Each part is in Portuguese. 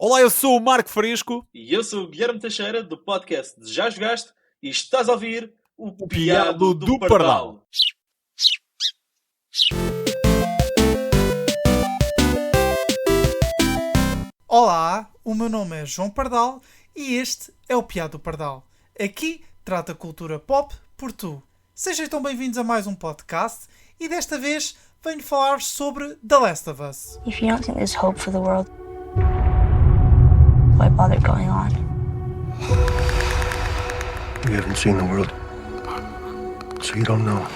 Olá, eu sou o Marco Fresco. E eu sou o Guilherme Teixeira, do podcast de Já Jogaste, e estás a ouvir o Piado do Pardal. Olá, o meu nome é João Pardal e este é o Piado do Pardal. Aqui trata cultura pop por tu. Sejam então bem-vindos a mais um podcast e desta vez venho falar sobre The Last of Us. If you don't think there's hope for the world, why bother going on? You haven't seen the world, so you don't know.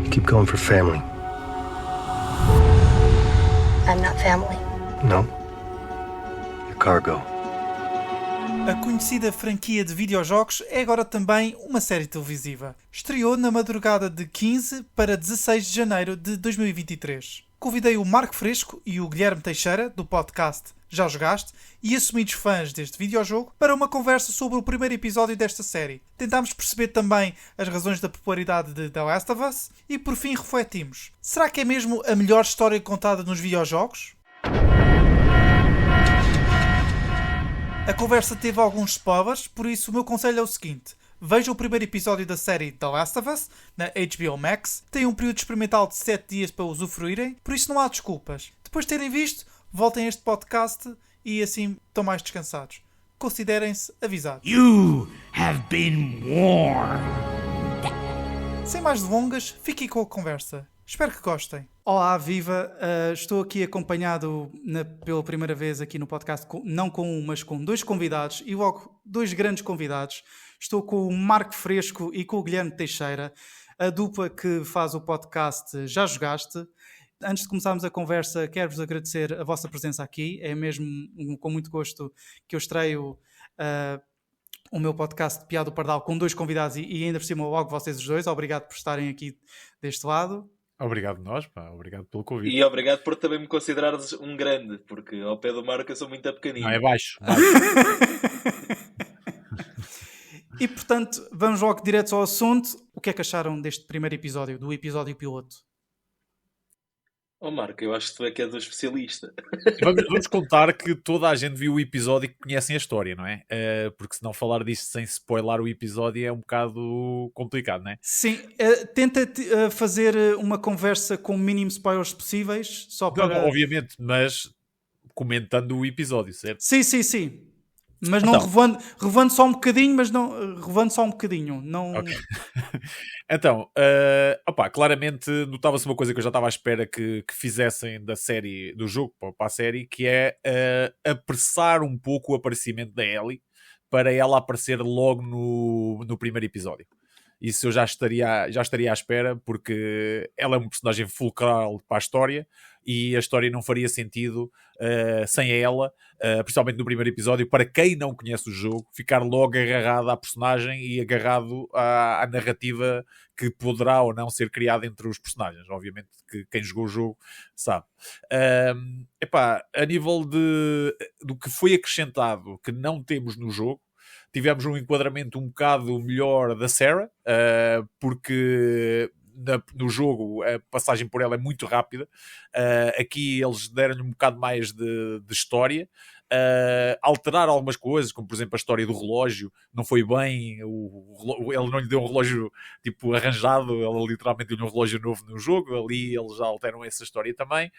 You keep going for family. I'm not family. No? You're cargo. A conhecida franquia de videojogos é agora também uma série televisiva. Estreou na madrugada de 15 para 16 de janeiro de 2023. Convidei o Marco Fresco e o Guilherme Teixeira, do podcast Já Jogaste, e assumidos fãs deste videojogo, para uma conversa sobre o primeiro episódio desta série. Tentámos perceber também as razões da popularidade de The Last of Us e, por fim, refletimos. Será que é mesmo a melhor história contada nos videojogos? A conversa teve alguns spoilers, por isso o meu conselho é o seguinte. Veja o primeiro episódio da série The Last of Us, na HBO Max. Tem um período experimental de 7 dias para usufruírem, por isso não há desculpas. Depois de terem visto, voltem a este podcast e assim estão mais descansados. Considerem-se avisados. You have been warned. Sem mais delongas, fiquem com a conversa. Espero que gostem. Olá, viva! Estou aqui acompanhado pela primeira vez aqui no podcast, não com um, mas com dois convidados, e logo dois grandes convidados. Estou com o Marco Fresco e com o Guilherme Teixeira, a dupla que faz o podcast Já Jogaste. Antes de começarmos a conversa, quero-vos agradecer a vossa presença aqui. É mesmo com muito gosto que eu estreio o meu podcast de Piado do Pardal com dois convidados e ainda por cima logo vocês os dois. Obrigado por estarem aqui deste lado. Obrigado nós, pá. Obrigado pelo convite. E obrigado por também me considerares um grande, porque ao pé do Marco eu sou muito pequenino. Não, é baixo. E portanto, vamos logo direto ao assunto. O que é que acharam deste primeiro episódio, do episódio piloto? Oh Marco, eu acho que tu é que és o especialista. Vamos contar que toda a gente viu o episódio e que conhecem a história, não é? Porque se não falar disto sem spoiler o episódio é um bocado complicado, não é? Sim, tenta fazer uma conversa com o mínimo spoilers possíveis, só para... Não, obviamente, mas comentando o episódio, certo? Sim. Mas não revelando só um bocadinho, mas não revelando só um bocadinho. Não... Okay. Então, claramente notava-se uma coisa que eu já estava à espera que fizessem da série, do jogo para a série, que é apressar um pouco o aparecimento da Ellie para ela aparecer logo no primeiro episódio. Isso eu já estaria à espera, porque ela é um personagem fulcral para a história e a história não faria sentido sem ela, principalmente no primeiro episódio, para quem não conhece o jogo, ficar logo agarrado à personagem e agarrado à narrativa que poderá ou não ser criada entre os personagens. Obviamente que quem jogou o jogo sabe. A nível do que foi acrescentado, que não temos no jogo, tivemos um enquadramento um bocado melhor da Sarah, porque no jogo a passagem por ela é muito rápida. Aqui eles deram-lhe um bocado mais de história. Alteraram algumas coisas, como por exemplo a história do relógio, não foi bem, ele não lhe deu um relógio tipo arranjado, ela literalmente deu-lhe um relógio novo no jogo, ali eles já alteram essa história também.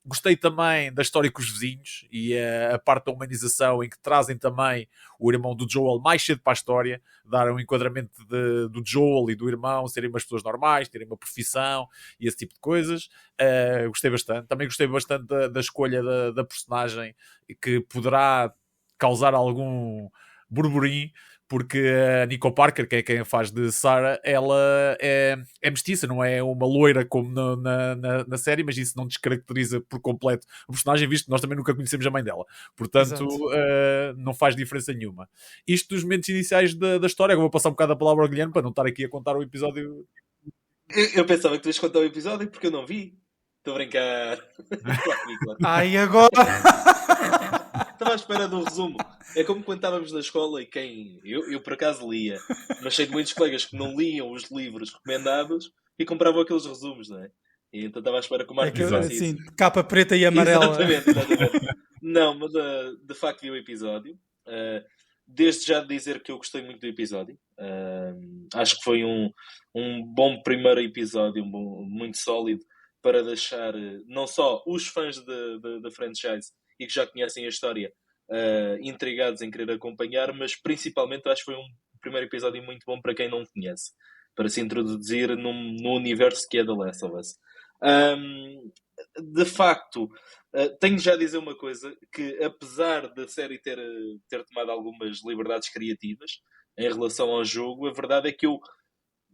Gostei também da história com os vizinhos e a parte da humanização em que trazem também o irmão do Joel mais cedo para a história, dar um enquadramento do Joel e do irmão serem umas pessoas normais, terem uma profissão e esse tipo de coisas. Gostei bastante. Também gostei bastante da escolha da personagem, que poderá causar algum burburinho, porque a Nico Parker, que é quem faz de Sarah, ela é mestiça, não é uma loira como na série, mas isso não descaracteriza por completo o personagem, visto que nós também nunca conhecemos a mãe dela. Portanto, não faz diferença nenhuma. Isto dos momentos iniciais da história. Agora vou passar um bocado a palavra ao Guilherme para não estar aqui a contar o episódio. Eu pensava que tu ias contar o episódio porque eu não vi. Estou a brincar. Claro. Ai, agora... Estava à espera do resumo. É como quando estávamos na escola e eu por acaso lia, mas sei de muitos colegas que não liam os livros recomendados e compravam aqueles resumos, não é? E então estava à espera que o Marco fizesse assim, capa preta e amarela. Exatamente. Não, mas de facto vi o episódio. Desde já dizer que eu gostei muito do episódio. Acho que foi um bom primeiro episódio, muito sólido, para deixar não só os fãs da franchise e que já conhecem a história intrigados em querer acompanhar, mas principalmente acho que foi um primeiro episódio muito bom para quem não conhece, para se introduzir no universo que é The Last of Us. De facto, tenho já a dizer uma coisa, que apesar da série ter tomado algumas liberdades criativas em relação ao jogo, a verdade é que eu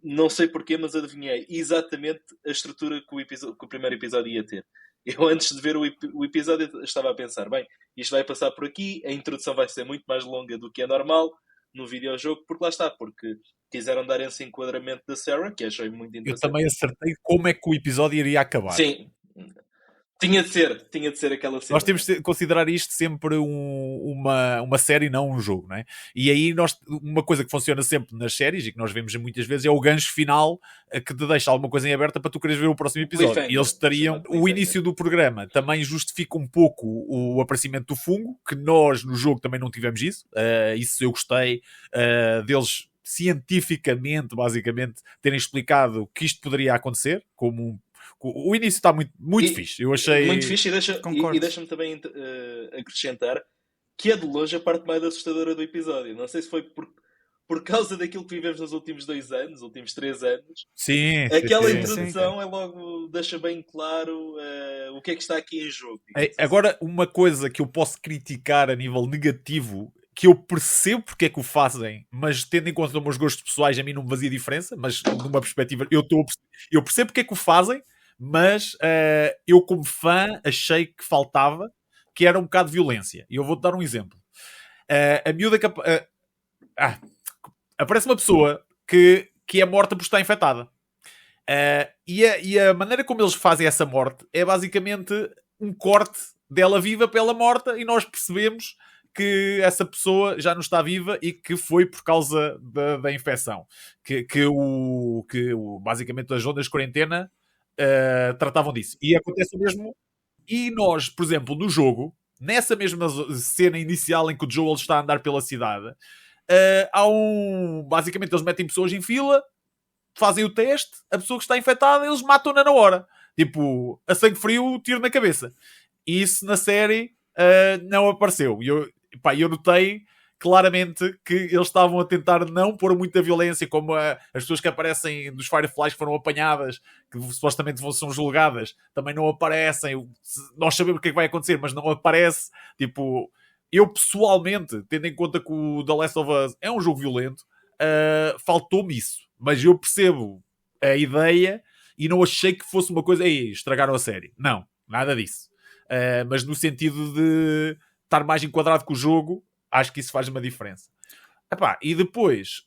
não sei porquê, mas adivinhei exatamente a estrutura que o primeiro episódio ia ter. Eu, antes de ver o episódio, estava a pensar, bem, isto vai passar por aqui, a introdução vai ser muito mais longa do que é normal no videojogo, porque lá está, porque quiseram dar esse enquadramento da Sarah, que achei muito Eu interessante. também acertei como é que o episódio iria acabar. Sim, tinha de ser aquela cena. Nós temos de considerar isto sempre uma série, não um jogo, não é? E aí uma coisa que funciona sempre nas séries e que nós vemos muitas vezes é o gancho final que te deixa alguma coisa em aberta para tu quereres ver o próximo episódio. E eles teriam o início do programa também justifica um pouco o aparecimento do fungo, que nós no jogo também não tivemos isso. Isso eu gostei deles cientificamente, basicamente, terem explicado que isto poderia acontecer, como o início está muito fixe. Eu achei muito fixe e deixa-me também acrescentar que é de longe a parte mais assustadora do episódio. Não sei se foi por causa daquilo que vivemos nos últimos 2 anos, últimos 3 anos. Sim, aquela sim, introdução é logo, deixa bem claro o que é que está aqui em jogo. Agora, uma coisa que eu posso criticar a nível negativo, que eu percebo porque é que o fazem, mas tendo em conta os meus gostos pessoais, a mim não me fazia diferença, mas numa perspectiva, eu percebo porque é que o fazem, mas eu como fã achei que faltava, que era um bocado de violência. E eu vou-te dar um exemplo. A miúda que aparece uma pessoa que é morta por estar infectada. E a maneira como eles fazem essa morte é basicamente um corte dela viva pela morta, e nós percebemos que essa pessoa já não está viva e que foi por causa da infecção. Que basicamente as ondas de quarentena tratavam disso. E acontece o mesmo. E nós, por exemplo, no jogo, nessa mesma cena inicial em que o Joel está a andar pela cidade, basicamente eles metem pessoas em fila, fazem o teste, a pessoa que está infectada, eles matam-na na hora. Tipo, a sangue frio, tiro na cabeça. E isso na série não apareceu. E eu notei claramente que eles estavam a tentar não pôr muita violência, como as pessoas que aparecem dos Fireflies que foram apanhadas, que supostamente são julgadas, também não aparecem. Nós sabemos o que é que vai acontecer, mas não aparece. Tipo, eu pessoalmente, tendo em conta que o The Last of Us é um jogo violento, faltou-me isso. Mas eu percebo a ideia e não achei que fosse uma coisa, estragaram a série. Não, nada disso. Mas no sentido de estar mais enquadrado com o jogo, acho que isso faz uma diferença. E depois,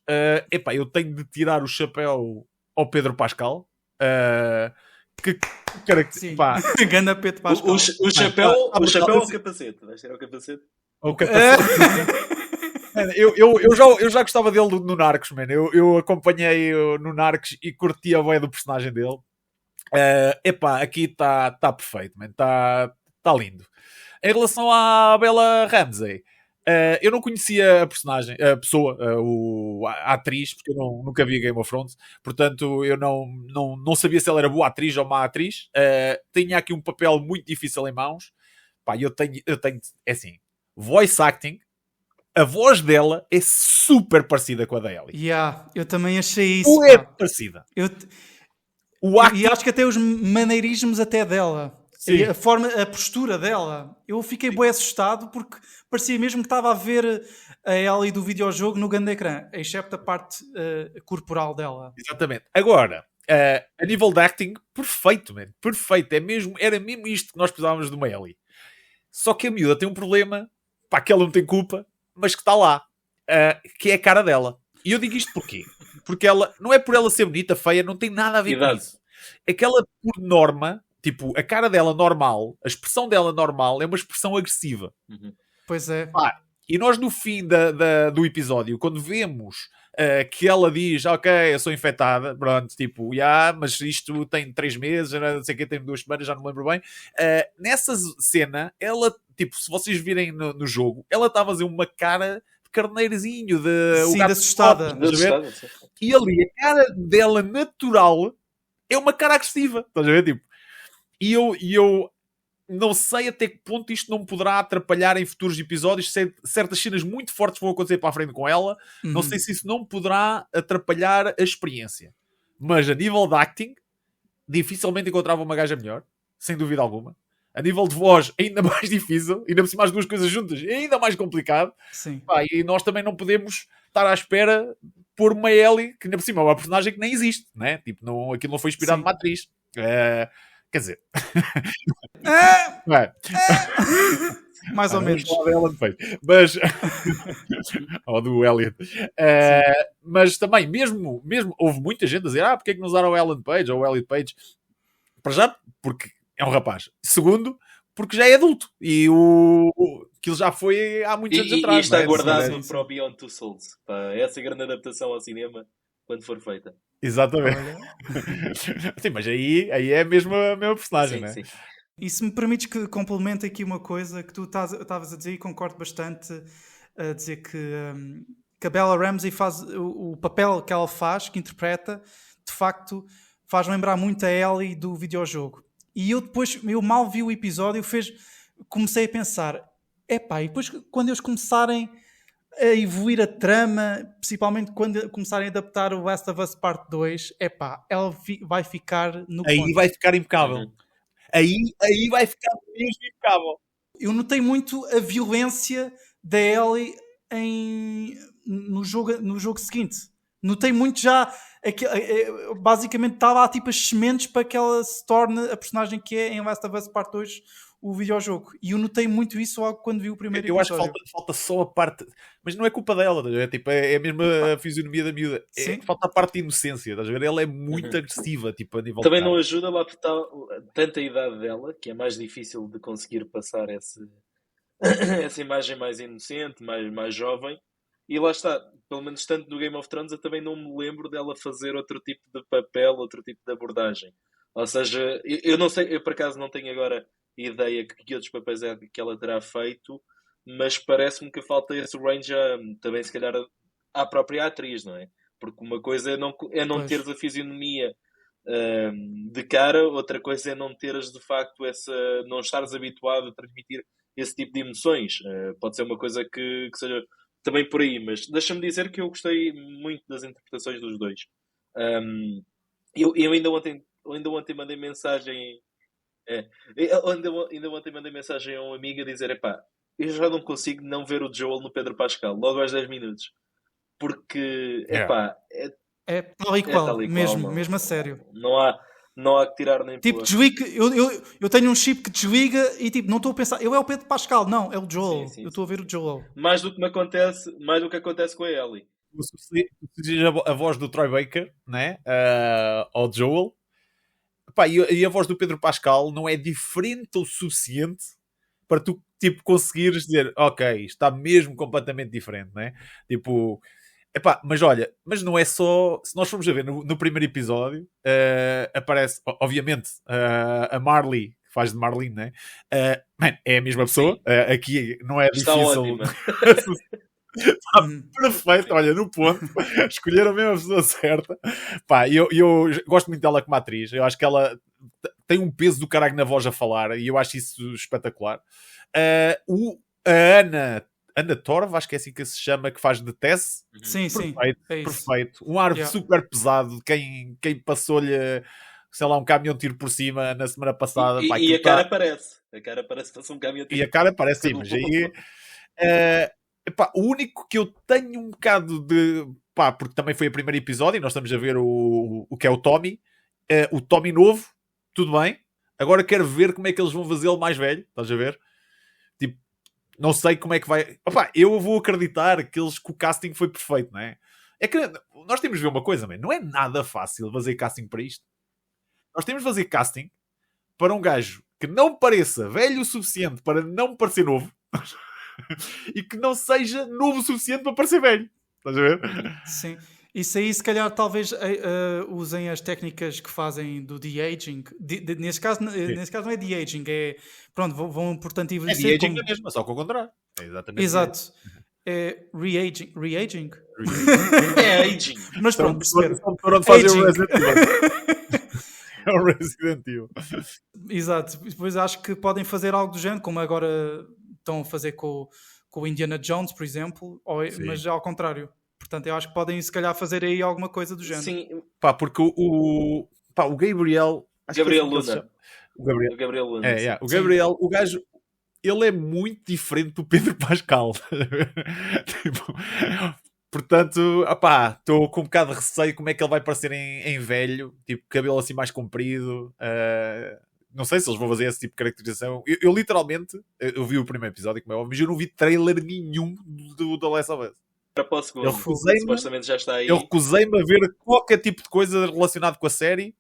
eu tenho de tirar o chapéu ao Pedro Pascal. Ganda Pedro Pascal. O chapéu ou o capacete? Vais tirar o capacete? O capacete. Eu já gostava dele no Narcos, man. Eu acompanhei no Narcos e curtia bem do personagem dele. Aqui está perfeito, man. Está lindo. Em relação à Bella Ramsey, eu não conhecia a personagem, a pessoa, a atriz, porque eu nunca vi Game of Thrones, portanto eu não sabia se ela era boa atriz ou má atriz. Tinha aqui um papel muito difícil em mãos. Eu tenho, é assim, voice acting, a voz dela é super parecida com a da Ellie. Eu também achei isso. É parecida. E acho que até os maneirismos até dela. Sim. A postura dela. Eu fiquei bem assustado porque parecia mesmo que estava a ver a Ellie do videojogo no grande ecrã, excepto a parte corporal dela. Exatamente. Agora, a nível de acting, perfeito, man. Perfeito. Era mesmo isto que nós precisávamos de uma Ellie. Só que a miúda tem um problema, que ela não tem culpa, mas que está lá, que é a cara dela. E eu digo isto porquê? Porque ela, não é por ela ser bonita, feia, não tem nada a ver com isso. É que ela, por norma, tipo, a cara dela normal, a expressão dela normal é uma expressão agressiva. Uhum. Pois é. E nós no fim do episódio, quando vemos que ela diz, ok, eu sou infectada, pronto, tipo, mas isto tem 3 meses, não sei o que, tem 2 semanas, já não me lembro bem. Nessa cena, ela, tipo, se vocês virem no jogo, ela está a fazer uma cara de carneirozinho, de Sim, o gato de assustada. estás a ver? E ali, a cara dela natural é uma cara agressiva, estás a ver? Tipo, e eu não sei até que ponto isto não poderá atrapalhar em futuros episódios. Certas cenas muito fortes vão acontecer para a frente com ela. Não sei se isso não poderá atrapalhar a experiência. Mas a nível de acting, dificilmente encontrava uma gaja melhor, sem dúvida alguma. A nível de voz, ainda mais difícil. Ainda por cima as duas coisas juntas, é ainda mais complicado. Sim. Pá, e nós também não podemos estar à espera por uma Ellie, que ainda por cima é uma personagem que nem existe, né? Tipo, não, aquilo não foi inspirado numa atriz. Quer dizer... Mais ou menos. Mas ou do Elliot. Mas também, mesmo houve muita gente a dizer: porque é que não usaram o Ellen Page ou o Elliot Page? Para já, porque é um rapaz. Segundo, porque já é adulto. E aquilo já foi há muitos anos atrás. E está guardado para o Beyond Two Souls. Para essa grande adaptação ao cinema, quando for feita. Exatamente. Sim, mas aí é mesmo a mesma personagem, sim, né? Sim. E se me permites que complemente aqui uma coisa que tu estavas a dizer, e concordo bastante, a dizer que a Bella Ramsey faz o papel que ela faz, que interpreta, de facto faz lembrar muito a Ellie do videojogo. E eu mal vi o episódio, comecei a pensar, e depois quando eles começarem a evoluir a trama, principalmente quando começarem a adaptar o Last of Us Part 2, ela vai ficar no aí ponto. Vai ficar impecável. Aí vai ficar mesmo impecável. Eu notei muito a violência da Ellie no jogo seguinte. Notei muito já. Basicamente está lá tipo as sementes para que ela se torne a personagem que é em Last of Us Part 2, o videojogo. E eu notei muito isso logo quando vi o primeiro episódio. Eu acho que falta só a parte... Mas não é culpa dela, é mesmo a fisionomia da miúda. Falta a parte de inocência, estás a ver? Ela é muito agressiva, tipo, a nível também de não ajuda lá porque está tanta a idade dela, que é mais difícil de conseguir passar essa imagem mais inocente, mais jovem. E lá está, pelo menos tanto no Game of Thrones, eu também não me lembro dela fazer outro tipo de papel, outro tipo de abordagem. Ou seja, eu não sei, eu por acaso não tenho agora ideia que outros papéis é que ela terá feito, mas parece-me que falta esse range também, se calhar, à própria atriz, não é? Porque uma coisa é não teres a fisionomia de cara, outra coisa é não teres de facto não estares habituado a transmitir esse tipo de emoções. Pode ser uma coisa que seja também por aí, mas deixa-me dizer que eu gostei muito das interpretações dos dois. Eu ainda ontem mandei mensagem. Ainda ontem mandei mensagem a um amigo a dizer: eu já não consigo não ver o Joel no Pedro Pascal, logo aos 10 minutos. Porque, é tal e qual, tal e mesmo, qual, mesmo a sério. Não há que tirar nem tipo, desliga, eu tenho um chip que desliga e tipo, não estou a pensar, eu é o Pedro Pascal, não, é o Joel. Eu estou a ver o Joel. Mais do que acontece com a Ellie. Se a voz do Troy Baker, né? Ao Joel, e a voz do Pedro Pascal não é diferente o suficiente para tu tipo, conseguires dizer, ok, está mesmo completamente diferente, né? Tipo, mas olha, mas não é só. Se nós formos a ver no primeiro episódio, aparece, obviamente, a Marley, que faz de Marlene, né? É a mesma pessoa. Aqui não é está difícil. Ótima. Está perfeito, olha, no ponto. Escolheram a mesma pessoa certa. Eu gosto muito dela como atriz. Eu acho que ela tem um peso do caralho na voz a falar e eu acho isso espetacular. A Ana Torv, acho que é assim que se chama, que faz de Tess. Sim, perfeito, sim. É perfeito. Um ar super pesado. Quem passou-lhe, sei lá, um caminhão de tiro por cima na semana passada. E a cara aparece. A cara parece que passou um caminhão de tiro. E a cara aparece, sim, mas aí... o único que eu tenho um bocado de... porque também foi o primeiro episódio e nós estamos a ver o que é o Tommy. O Tommy novo, tudo bem. Agora quero ver como é que eles vão fazê-lo mais velho. Estás a ver? Tipo, não sei como é que vai... eu vou acreditar que o casting foi perfeito, não é? É que nós temos de ver uma coisa, man. Não é nada fácil fazer casting para isto. Nós temos de fazer casting para um gajo que não pareça velho o suficiente para não parecer novo e que não seja novo o suficiente para parecer velho. Estás a ver? Sim. Isso aí, se calhar, talvez usem as técnicas que fazem do de-aging. Nesse caso não é de-aging, é... Pronto, vão portanto É envelhecer de-aging como... mesmo, só que ao contrário. É exatamente Exato. É re-aging. Re-aging? É aging. Mas pronto, perceberam. Para onde fazer o Aging. Resident Evil. É o Resident Evil. Exato. Depois acho que podem fazer algo do género, como agora estão a fazer com o Indiana Jones, por exemplo, Sim. mas ao contrário. Portanto, eu acho que podem, se calhar, fazer aí alguma coisa do género. Sim, Pá, porque o Gabriel... acho que Gabriel é assim que ele se Luna. chama. O Gabriel. O Gabriel Luna. O Gabriel, o gajo, ele é muito diferente do Pedro Pascal. Tipo, portanto, estou com um bocado de receio como é que ele vai parecer em velho, tipo, cabelo assim mais comprido. Não sei se eles vão fazer esse tipo de caracterização. Eu literalmente, eu vi o primeiro episódio, como é óbvio, mas eu não vi trailer nenhum do The Last of Us. Para o segundo. Eu recusei-me- Supostamente já está aí. Eu recusei-me a ver qualquer tipo de coisa relacionado com a série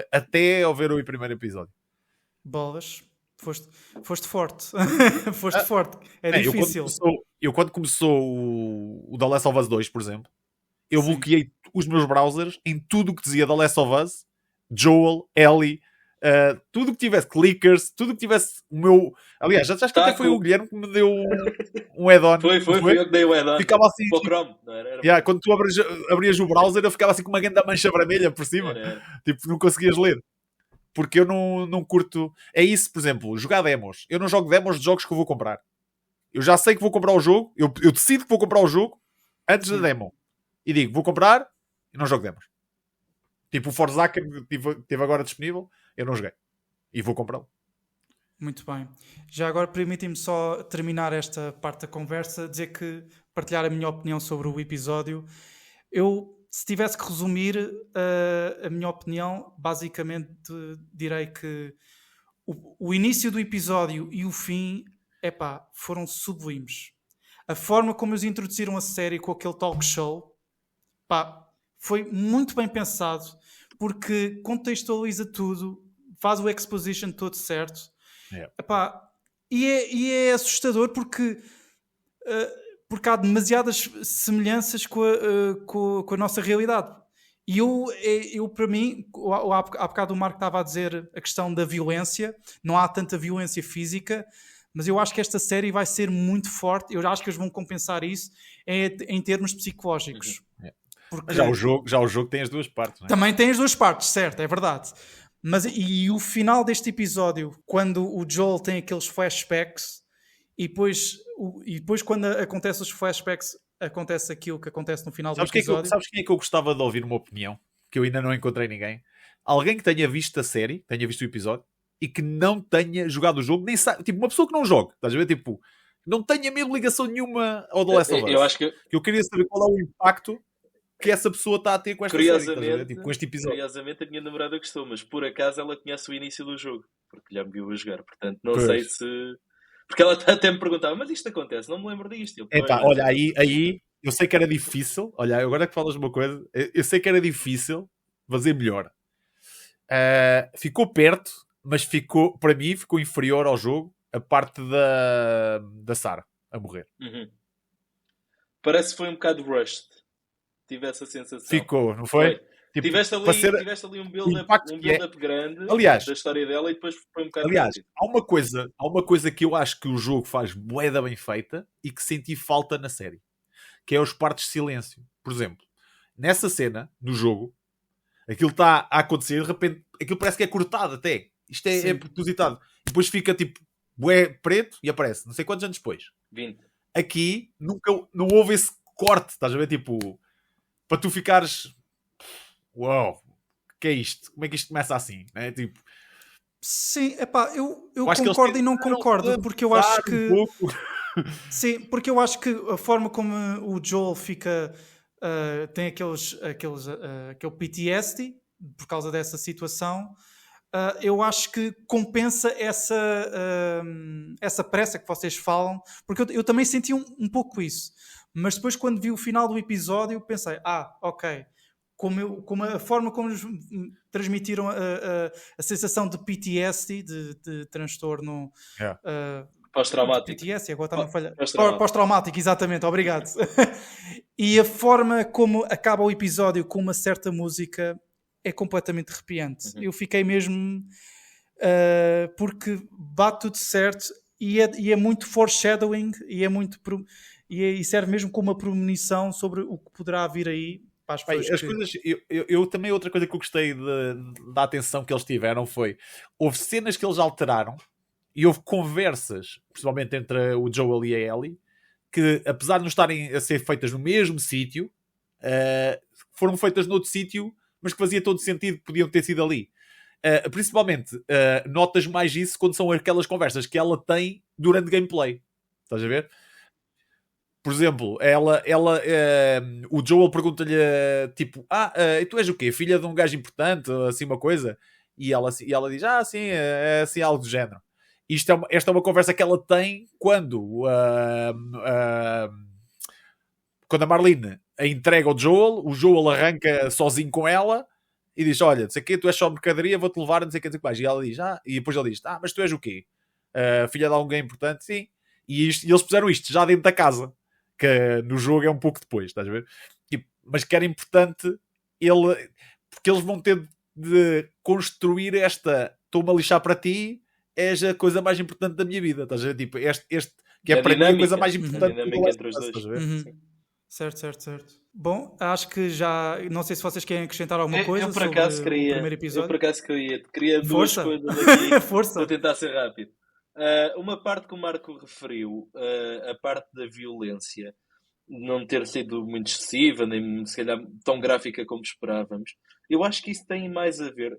até ao ver o primeiro episódio. Bolas. Foste forte. Foste forte. É difícil. Eu quando começou o The Last of Us 2, por exemplo, eu Sim. bloqueei os meus browsers em tudo o que dizia The Last of Us, Joel, Ellie, tudo que tivesse clickers, tudo que tivesse o meu... Aliás, acho que até foi o Guilherme que me deu um add-on. Foi eu que dei o add-on. Ficava assim... Para o Chrome, não era? Quando tu abrias o browser, eu ficava assim com uma grande mancha vermelha por cima. Era. Tipo, não conseguias ler. Porque eu não curto... É isso, por exemplo, jogar demos. Eu não jogo demos de jogos que eu vou comprar. Eu já sei que vou comprar o jogo. Eu decido que vou comprar o jogo antes da demo. E digo, vou comprar e não jogo demos. Tipo, o Forza que teve agora disponível, eu não joguei. E vou comprá-lo. Muito bem. Já agora permitem-me só terminar esta parte da conversa, partilhar a minha opinião sobre o episódio. Eu, se tivesse que resumir a minha opinião, basicamente direi que o início do episódio e o fim, foram sublimes. A forma como eles introduziram a série com aquele talk show, foi muito bem pensado, porque contextualiza tudo, faz o exposition todo certo. E é assustador porque há demasiadas semelhanças com a nossa realidade. E eu para mim, há bocado o Marco estava a dizer a questão da violência, não há tanta violência física, mas eu acho que esta série vai ser muito forte. Eu acho que eles vão compensar isso em termos psicológicos. Porque Já o jogo tem as duas partes, não é? também tem as duas partes, certo, é verdade. Mas e o final deste episódio, quando o Joel tem aqueles flashbacks e depois quando acontecem os flashbacks, acontece aquilo que acontece no final do episódio. Sabes quem é que eu gostava de ouvir uma opinião? Que eu ainda não encontrei ninguém. Alguém que tenha visto a série, tenha visto o episódio e que não tenha jogado o jogo, nem sabe, tipo, uma pessoa que não joga, estás a ver? Tipo, não tenha mesmo ligação nenhuma ao The Last of Us. Eu acho que eu queria saber qual é o impacto que essa pessoa está a ter com esta série, estás a ver? Tipo, com este episódio. Curiosamente a minha namorada gostou, mas por acaso ela conhece o início do jogo, porque já me viu a jogar, portanto não sei se... Porque ela até me perguntava, mas isto acontece, não me lembro disto. Olha, aí eu sei que era difícil, olha, agora que falas uma coisa, eu sei que era difícil fazer melhor. Ficou perto, mas para mim ficou inferior ao jogo a parte da Sarah a morrer. Parece que foi um bocado rushed. Tive essa sensação. Ficou, não foi? Tipo, tiveste ali um build-up grande, aliás, da história dela e depois foi um bocado... Aliás, há uma coisa que eu acho que o jogo faz bué da bem feita e que senti falta na série, que é os partes de silêncio. Por exemplo, nessa cena, no jogo, aquilo está a acontecer, de repente, aquilo parece que é cortado até. Isto é propositado. E depois fica tipo bué preto e aparece, não sei quantos anos depois. 20. Aqui, não houve esse corte, estás a ver? Tipo, para tu ficares... Uau, o que é isto? Como é que isto começa assim? Né? Tipo, sim, eu acho concordo e não concordo, porque eu acho que... Sim, porque eu acho que a forma como o Joel fica... tem aquele PTSD por causa dessa situação, eu acho que compensa essa pressa que vocês falam, porque eu também senti um pouco isso. Mas depois, quando vi o final do episódio, pensei, ok, como a forma como eles transmitiram a sensação de PTSD, de transtorno Pós-traumático. PTS, agora está-me a falhar. Pós-traumático. Pós-traumático, exatamente, obrigado. E a forma como acaba o episódio com uma certa música é completamente arrepiante. Eu fiquei mesmo... porque bate tudo certo e é muito foreshadowing e serve mesmo como uma premonição sobre o que poderá vir aí para as pessoas. As coisas, eu também, outra coisa que eu gostei da atenção que eles tiveram foi, houve cenas que eles alteraram e houve conversas, principalmente entre o Joel e a Ellie, que apesar de não estarem a ser feitas no mesmo sítio, foram feitas noutro sítio, mas que fazia todo sentido que podiam ter sido ali. Principalmente notas mais isso quando são aquelas conversas que ela tem durante gameplay. Estás a ver? Por exemplo, o Joel pergunta-lhe tipo, e tu és o quê? Filha de um gajo importante? Assim uma coisa? E ela diz, sim, é assim algo do género. Esta é uma conversa que ela tem quando a Marlene a entrega ao Joel, o Joel arranca sozinho com ela e diz, olha, não sei o quê, tu és só mercadoria, vou-te levar, não sei o que mais. E ela diz, e depois ele diz, mas tu és o quê? Filha de alguém importante? Sim. E eles puseram isto já dentro da casa, que no jogo é um pouco depois, estás a ver? Mas que era importante porque eles vão ter de construir estou-me a lixar para ti, és a coisa mais importante da minha vida, estás a ver? Tipo, este que é para mim a coisa mais importante da dinâmica entre os dois. Estás a ver? Certo. Bom, acho que já... Não sei se vocês querem acrescentar alguma coisa eu por acaso sobre o primeiro episódio. Eu por acaso queria duas Força. coisas aqui. Força. Vou tentar ser rápido. Uma parte que o Marco referiu, a parte da violência, não ter sido muito excessiva, nem se calhar tão gráfica como esperávamos. Eu acho que isso tem mais a ver,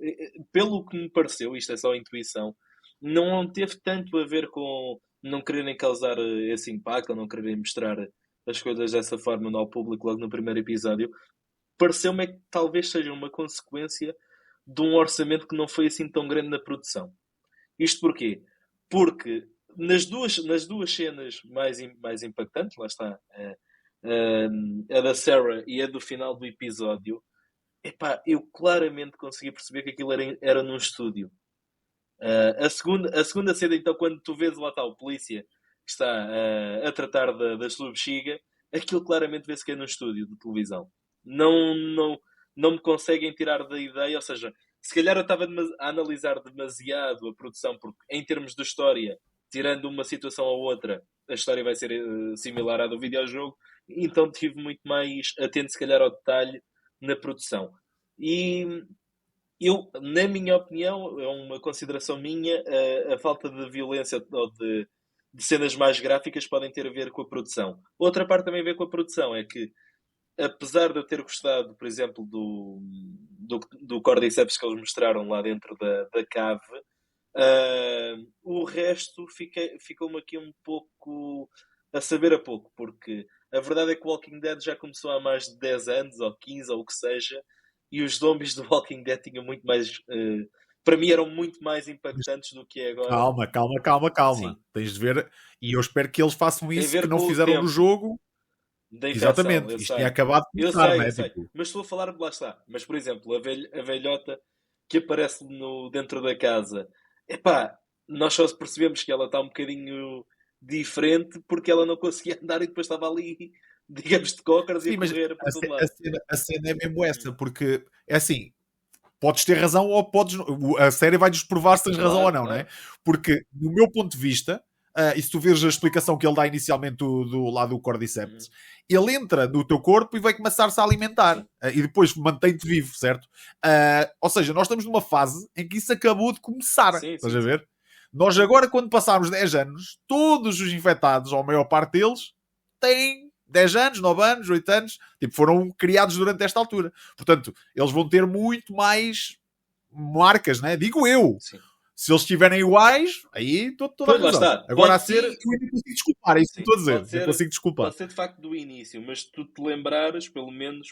pelo que me pareceu, isto é só intuição, não teve tanto a ver com não quererem causar esse impacto, ou não quererem mostrar as coisas dessa forma ao público logo no primeiro episódio. Pareceu-me que talvez seja uma consequência de um orçamento que não foi assim tão grande na produção. Isto porquê? Porque nas duas cenas mais impactantes, lá está, a da Sarah e a do final do episódio, eu claramente consegui perceber que aquilo era num estúdio. A segunda cena, então, quando tu vês lá está o polícia que está a tratar da sua bexiga, aquilo claramente vê-se que é num estúdio de televisão. Não me conseguem tirar da ideia, ou seja, se calhar eu estava a analisar demasiado a produção, porque em termos de história, tirando uma situação ou outra, a história vai ser similar à do videojogo, então estive muito mais atento, se calhar, ao detalhe na produção. E eu, na minha opinião, é uma consideração minha, a falta de violência ou de cenas mais gráficas podem ter a ver com a produção. Outra parte também a ver com a produção é que, apesar de eu ter gostado, por exemplo, do Cordyceps que eles mostraram lá dentro da cave, o resto ficou-me aqui um pouco a saber a pouco, porque a verdade é que o Walking Dead já começou há mais de 10 anos, ou 15, ou o que seja, e os zombies do Walking Dead tinham muito mais... para mim eram muito mais impactantes do que é agora. Calma. Sim. Tens de ver, e eu espero que eles façam isso que não com o fizeram tempo no jogo. da infecção. Exatamente, isto tinha acabado de Eu começar, sei, não é? eu sei. Tipo, Mas estou a falar, lá está. Mas, por exemplo, a velhota que aparece dentro da casa. Nós só percebemos que ela está um bocadinho diferente porque ela não conseguia andar e depois estava ali, digamos, de cócaras e a correr por todo lado. a cena é mesmo essa, porque é assim, podes ter razão ou a série vai-nos provar se tens razão ou não, não é? Porque, no meu ponto de vista, e se tu vês a explicação que ele dá inicialmente do lado do Cordyceps, ele entra no teu corpo e vai começar-se a alimentar, e depois mantém-te vivo, certo? Ou seja, nós estamos numa fase em que isso acabou de começar, estás a ver? Nós agora, quando passarmos 10 anos, todos os infectados, ou a maior parte deles, têm 10 anos, 9 anos, 8 anos, tipo, foram criados durante esta altura. Portanto, eles vão ter muito mais marcas, né? Digo eu. Sim. Se eles estiverem iguais, aí toda a razão. Agora, a ser, eu ainda consigo desculpar, é isso que estou a dizer. Eu consigo desculpar. Pode ser de facto do início, mas se tu te lembrares, pelo menos,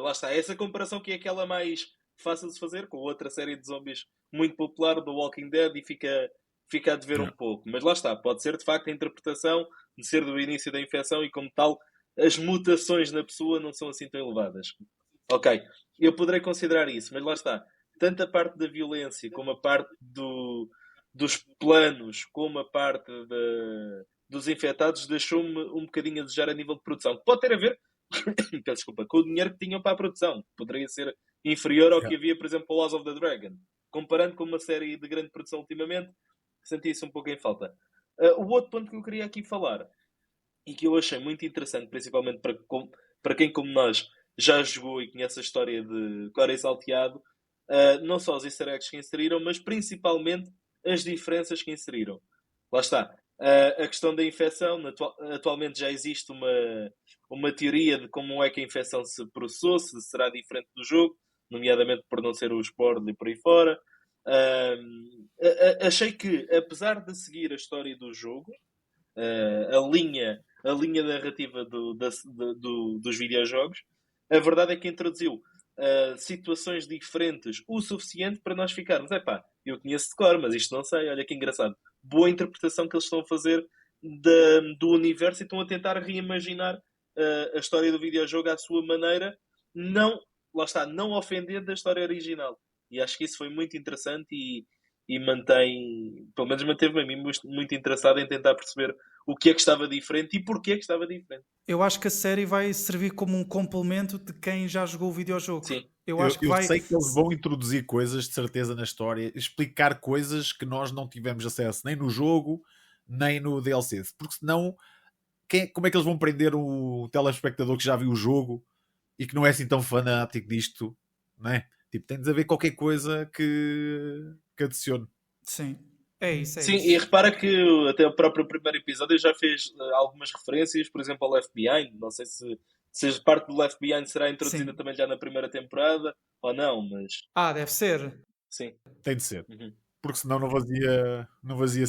lá está, essa comparação que é aquela mais fácil de se fazer com outra série de zombies muito popular do Walking Dead e fica a dever um pouco. Mas lá está, pode ser de facto a interpretação de ser do início da infecção e como tal, as mutações na pessoa não são assim tão elevadas. Ok, eu poderei considerar isso, mas lá está. Tanto a parte da violência como a parte dos planos como a parte dos infectados deixou-me um bocadinho a desejar a nível de produção. Pode ter a ver peço desculpa, com o dinheiro que tinham para a produção. Poderia ser inferior ao que havia, por exemplo, para House of the Dragon. Comparando com uma série de grande produção ultimamente, senti isso um pouco em falta. O outro ponto que eu queria aqui falar, e que eu achei muito interessante, principalmente para quem como nós já jogou e conhece a história de Core Salteado, não só os easter eggs que inseriram, mas principalmente as diferenças que inseriram. Lá está. A questão da infecção, atualmente já existe uma teoria de como é que a infecção se processou, se será diferente do jogo, nomeadamente por não ser o Spore e por aí fora. Achei que, apesar de seguir a história do jogo, a linha narrativa dos videojogos, a verdade é que introduziu situações diferentes o suficiente para nós ficarmos, eu conheço de cor, mas isto não sei, olha que engraçado. Boa interpretação que eles estão a fazer do universo e estão a tentar reimaginar a história do videojogo à sua maneira, não ofender da história original. E acho que isso foi muito interessante e pelo menos manteve-me a mim muito interessado em tentar perceber o que é que estava diferente e porquê que estava diferente. Eu acho que a série vai servir como um complemento de quem já jogou o videojogo. Sim. Eu sei que eles vão introduzir coisas de certeza na história, explicar coisas que nós não tivemos acesso nem no jogo, nem no DLC. Porque senão, como é que eles vão prender o telespectador que já viu o jogo e que não é assim tão fanático disto, não é? Tipo, tem de haver qualquer coisa que adicione. Sim, é isso. Sim, e repara que até o próprio primeiro episódio já fez algumas referências, por exemplo, ao Left Behind. Não sei se parte do Left Behind será introduzida também já na primeira temporada ou não, mas... deve ser. Sim. Tem de ser. Uhum. Porque senão não fazia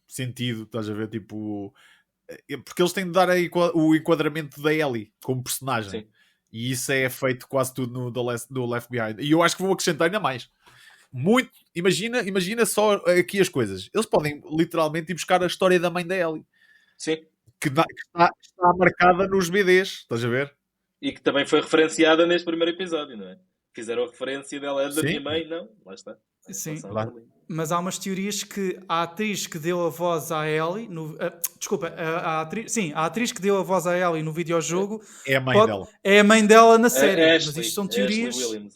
sentido, estás a ver, tipo... Porque eles têm de dar o enquadramento da Ellie como personagem. Sim. E isso é feito quase tudo do Left Behind. E eu acho que vou acrescentar ainda mais. Muito. Imagina só aqui as coisas. Eles podem literalmente ir buscar a história da mãe da Ellie. Sim. Que está marcada nos BDs, estás a ver? E que também foi referenciada neste primeiro episódio, não é? Fizeram a referência dela da Sim. minha mãe, não? Lá está. Sim, mas há umas teorias que a atriz que deu a voz à Ellie a atriz que deu a voz à Ellie no videojogo é a mãe dela. É a mãe dela na série. Ashley, mas isto são teorias. Ashley Williams,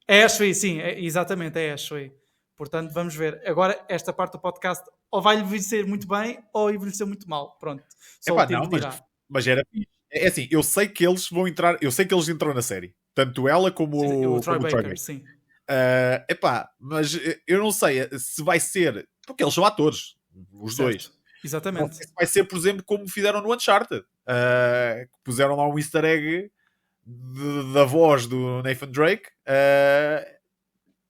é Ashley, sim, exatamente, é Ashley. Portanto, vamos ver. Agora, esta parte do podcast ou vai envelhecer muito bem ou envelhecer muito mal. Pronto. Só o tempo dirá. Mas era assim, eu sei que eles vão entrar, eu sei que eles entram na série. Tanto ela como o Troy Baker, sim. Mas eu não sei se vai ser, porque eles são atores, os dois. Exatamente. Não sei se vai ser, por exemplo, como fizeram no Uncharted, que puseram lá um easter egg da voz do Nathan Drake,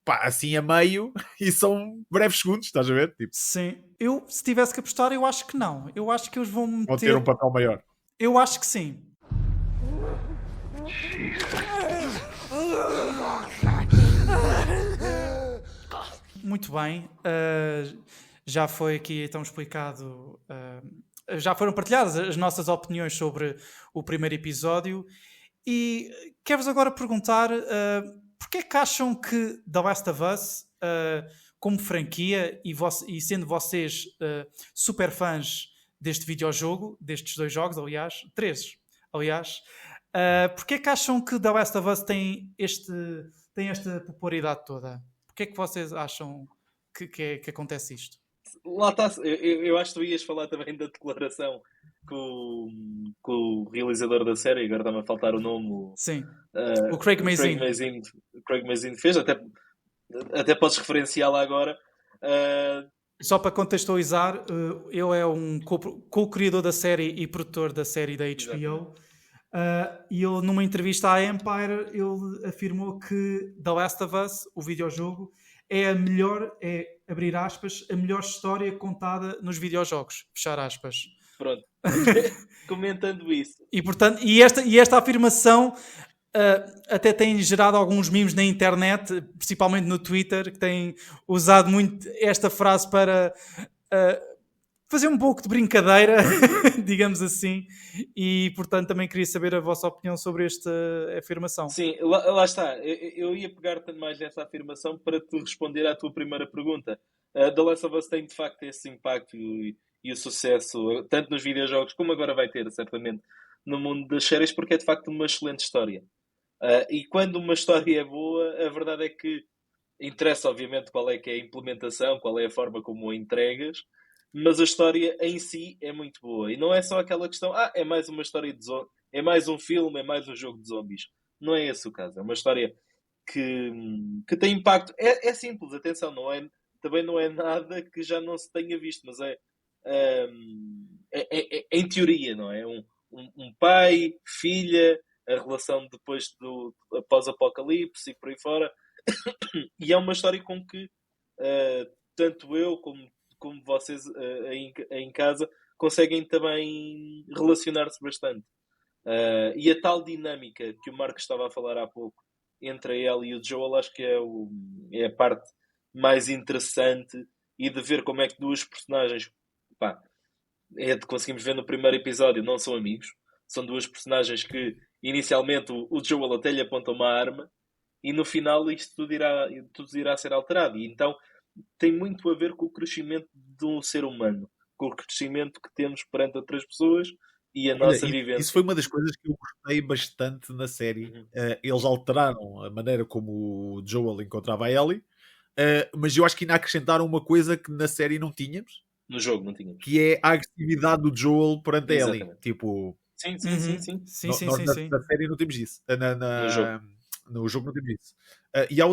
assim a meio, e são breves segundos, estás a ver? Tipo, sim, se tivesse que apostar, eu acho que não. Eu acho que eles vão meter... ter um papel maior. Eu acho que sim. Muito bem, já foi aqui então explicado, já foram partilhadas as nossas opiniões sobre o primeiro episódio e quero-vos agora perguntar porque é que acham que The Last of Us, como franquia e sendo vocês super fãs deste videojogo, destes dois jogos, aliás, 3, porque é que acham que The Last of Us tem esta popularidade toda? Porquê é que vocês acham que acontece isto? Lá está, eu acho que tu ias falar também da declaração que o realizador da série, agora está-me a faltar o nome. Sim, o Craig Mazin. Craig Mazin fez, até podes referenciá-la agora. Só para contextualizar, ele é um co-criador da série e produtor da série da HBO. E ele, numa entrevista à Empire, ele afirmou que The Last of Us, o videojogo, é a melhor, abrir aspas, a melhor história contada nos videojogos, fechar aspas. Pronto, comentando isso. E, portanto, esta afirmação até tem gerado alguns memes na internet, principalmente no Twitter, que têm usado muito esta frase para fazer um pouco de brincadeira, digamos assim, e portanto também queria saber a vossa opinião sobre esta afirmação. Sim, lá está. Eu ia pegar tanto mais nessa afirmação para te responder à tua primeira pergunta. The Last of Us tem de facto esse impacto e o sucesso, tanto nos videojogos como agora vai ter, certamente, no mundo das séries, porque é de facto uma excelente história. E quando uma história é boa, a verdade é que interessa, obviamente, qual é que é a implementação, qual é a forma como a entregas, mas a história em si é muito boa. E não é só aquela questão, é mais uma história de zombies, é mais um filme, é mais um jogo de zombies. Não é esse o caso. É uma história que tem impacto. É simples, atenção, também não é nada que já não se tenha visto, mas em teoria, não é? Um pai, filha, a relação depois do pós-apocalipse e por aí fora. E é uma história com que tanto eu como vocês em casa conseguem também relacionar-se bastante. E a tal dinâmica que o Marco estava a falar há pouco entre ela e o Joel, acho que é a parte mais interessante, e de ver como é que duas personagens, conseguimos ver no primeiro episódio, não são amigos, são duas personagens que inicialmente o Joel até lhe aponta uma arma e no final isto tudo irá ser alterado. E então tem muito a ver com o crescimento de um ser humano, com o crescimento que temos perante outras pessoas e a nossa vivência. Isso foi uma das coisas que eu gostei bastante na série. Eles alteraram a maneira como o Joel encontrava a Ellie, mas eu acho que ainda acrescentaram uma coisa que na série não tínhamos. No jogo não tínhamos. Que é a agressividade do Joel perante a Ellie. Tipo... Sim. Na série não temos isso. No jogo não temos isso. E há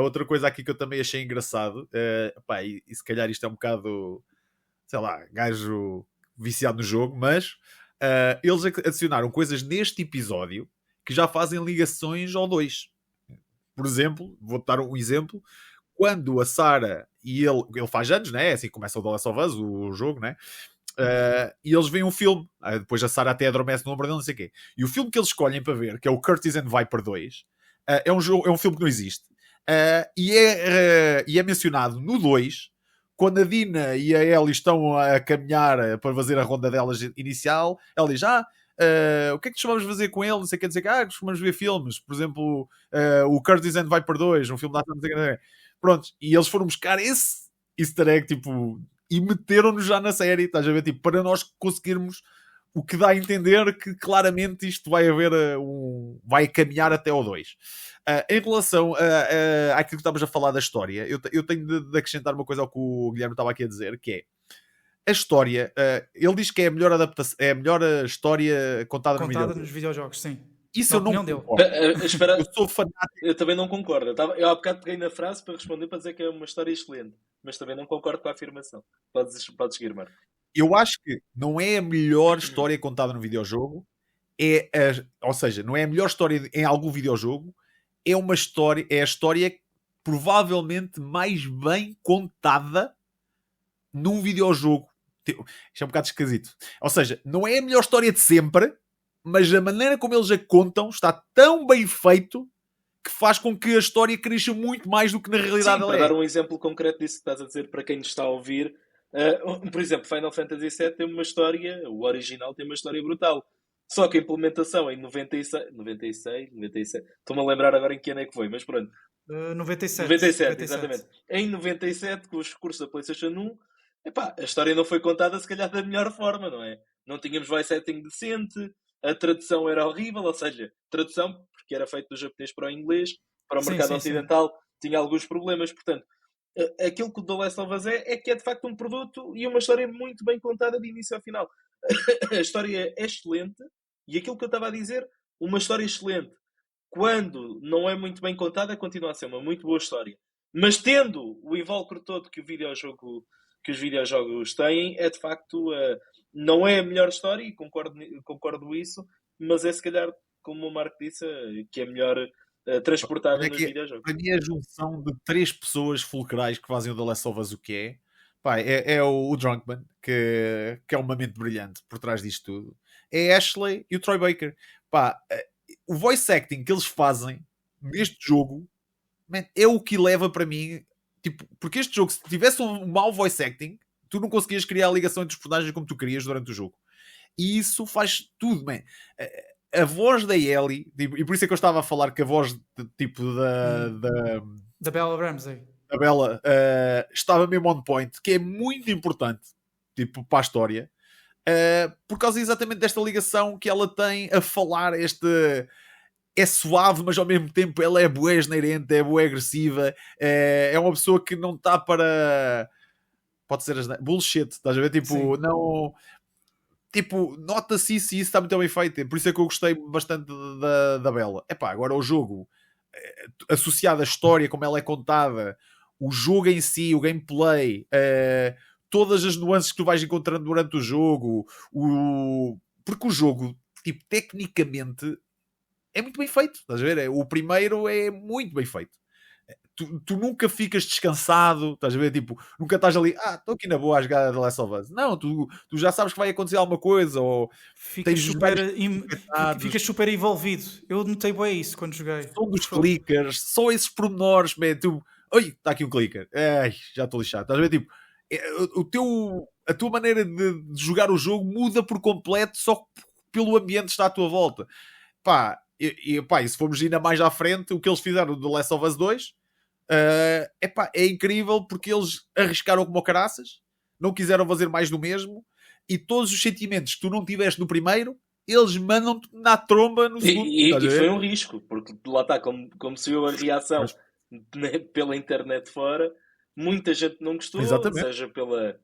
outra coisa aqui que eu também achei engraçado. E se calhar isto é um bocado, sei lá, gajo viciado no jogo, mas eles adicionaram coisas neste episódio que já fazem ligações ao 2. Por exemplo, vou dar um exemplo. Quando a Sarah e ele faz anos, né? Assim começa o The Last of Us, o jogo, né? E eles veem um filme, depois a Sarah até adormece no ombro dele, não sei o quê. E o filme que eles escolhem para ver, que é o Curtis and Viper 2, é um filme que não existe. E é mencionado no 2, quando a Dina e a Ellie estão a caminhar para fazer a ronda delas inicial. Ela diz, o que é que costumamos fazer com ele? Não sei o que, costumamos ver filmes. Por exemplo, o Curtis and Viper 2, um filme da ação, não sei o que. Pronto, e eles foram buscar esse easter egg, tipo, e meteram-nos já na série, estás a ver? Tipo, para nós conseguirmos, o que dá a entender que claramente isto vai haver vai caminhar até ao 2. Em relação àquilo que estavas a falar da história, eu tenho de acrescentar uma coisa ao que o Guilherme estava aqui a dizer, que é a história. Ele diz que é a melhor adaptação, é a melhor história contada nos videojogos, sim. Isso eu não concordo. Eu sou fanático. Eu também não concordo. Eu há bocado peguei na frase para responder, para dizer que é uma história excelente, mas também não concordo com a afirmação. Podes seguir, Marco. Eu acho que não é a melhor história contada no videojogo, ou seja, não é a melhor história em algum videojogo, é a história provavelmente mais bem contada num videojogo. Isto é um bocado esquisito. Ou seja, não é a melhor história de sempre, mas a maneira como eles a contam está tão bem feito que faz com que a história cresça muito mais do que na realidade ela é. Para dar um exemplo concreto disso que estás a dizer para quem nos está a ouvir, por exemplo, Final Fantasy VII tem uma história, o original tem uma história brutal. Só que a implementação em 97, estou-me a lembrar agora em que ano é que foi, mas pronto. 97, exatamente. Em 97, com os recursos da PlayStation 1, a história não foi contada se calhar da melhor forma, não é? Não tínhamos voice setting decente, a tradução era horrível, ou seja, tradução, porque era feito do japonês para o inglês, para o mercado ocidental, tinha alguns problemas. Portanto, aquilo que o The Last of Us é que é de facto um produto e uma história muito bem contada de início ao final. A história é excelente, e aquilo que eu estava a dizer, uma história excelente, quando não é muito bem contada, continua a ser uma muito boa história. Mas tendo o invólucro todo que os videojogos têm, é de facto... não é a melhor história, e concordo isso, mas é se calhar, como o Marco disse, que é melhor transportada nos videojogos. Para mim, a junção de 3 pessoas fulcrais que fazem o The Last of Us o que é o Drunkman, que é uma mente brilhante por trás disto tudo. É a Ashley e o Troy Baker. O voice acting que eles fazem neste jogo, é o que leva para mim, tipo, porque este jogo, se tivesse um mau voice acting, tu não conseguias criar a ligação entre os personagens como tu querias durante o jogo. E isso faz tudo, man. A voz da Ellie, e por isso é que eu estava a falar que a voz tipo Da Bella Ramsey. da Bella estava mesmo on point, que é muito importante tipo, para a história, por causa exatamente desta ligação que ela tem a falar. É suave, mas ao mesmo tempo ela é bué asneirente, é bué agressiva, é uma pessoa que não está para... Pode ser bullshit, estás a ver? Tipo, Sim. não... Tipo, nota-se isso e isso está muito bem feito. Por isso é que eu gostei bastante da Bella. Epá, agora o jogo, associado à história, como ela é contada, o jogo em si, o gameplay, todas as nuances que tu vais encontrando durante o jogo, porque o jogo, tipo, tecnicamente é muito bem feito, estás a ver? O primeiro é muito bem feito. Tu nunca ficas descansado, estás a ver? Tipo, nunca estás ali, estou aqui na boa a jogar The Last of Us. Não, tu já sabes que vai acontecer alguma coisa, ou Ficas super, infectados. ficas super envolvido. Eu notei bem isso quando joguei. Som dos clickers, só esses pormenores, man, tu, oi, está aqui um clicker, ai, já estou lixado, estás a ver? Tipo, a tua maneira de jogar o jogo muda por completo só pelo ambiente que está à tua volta. Pá, e se formos ainda mais à frente, o que eles fizeram do The Last of Us 2 é incrível, porque eles arriscaram como caraças, não quiseram fazer mais do mesmo, e todos os sentimentos que tu não tiveste no primeiro, eles mandam-te na tromba no segundo. E foi um risco, porque lá está, como se viu a reação pela internet fora, muita gente não gostou, Exatamente. seja pela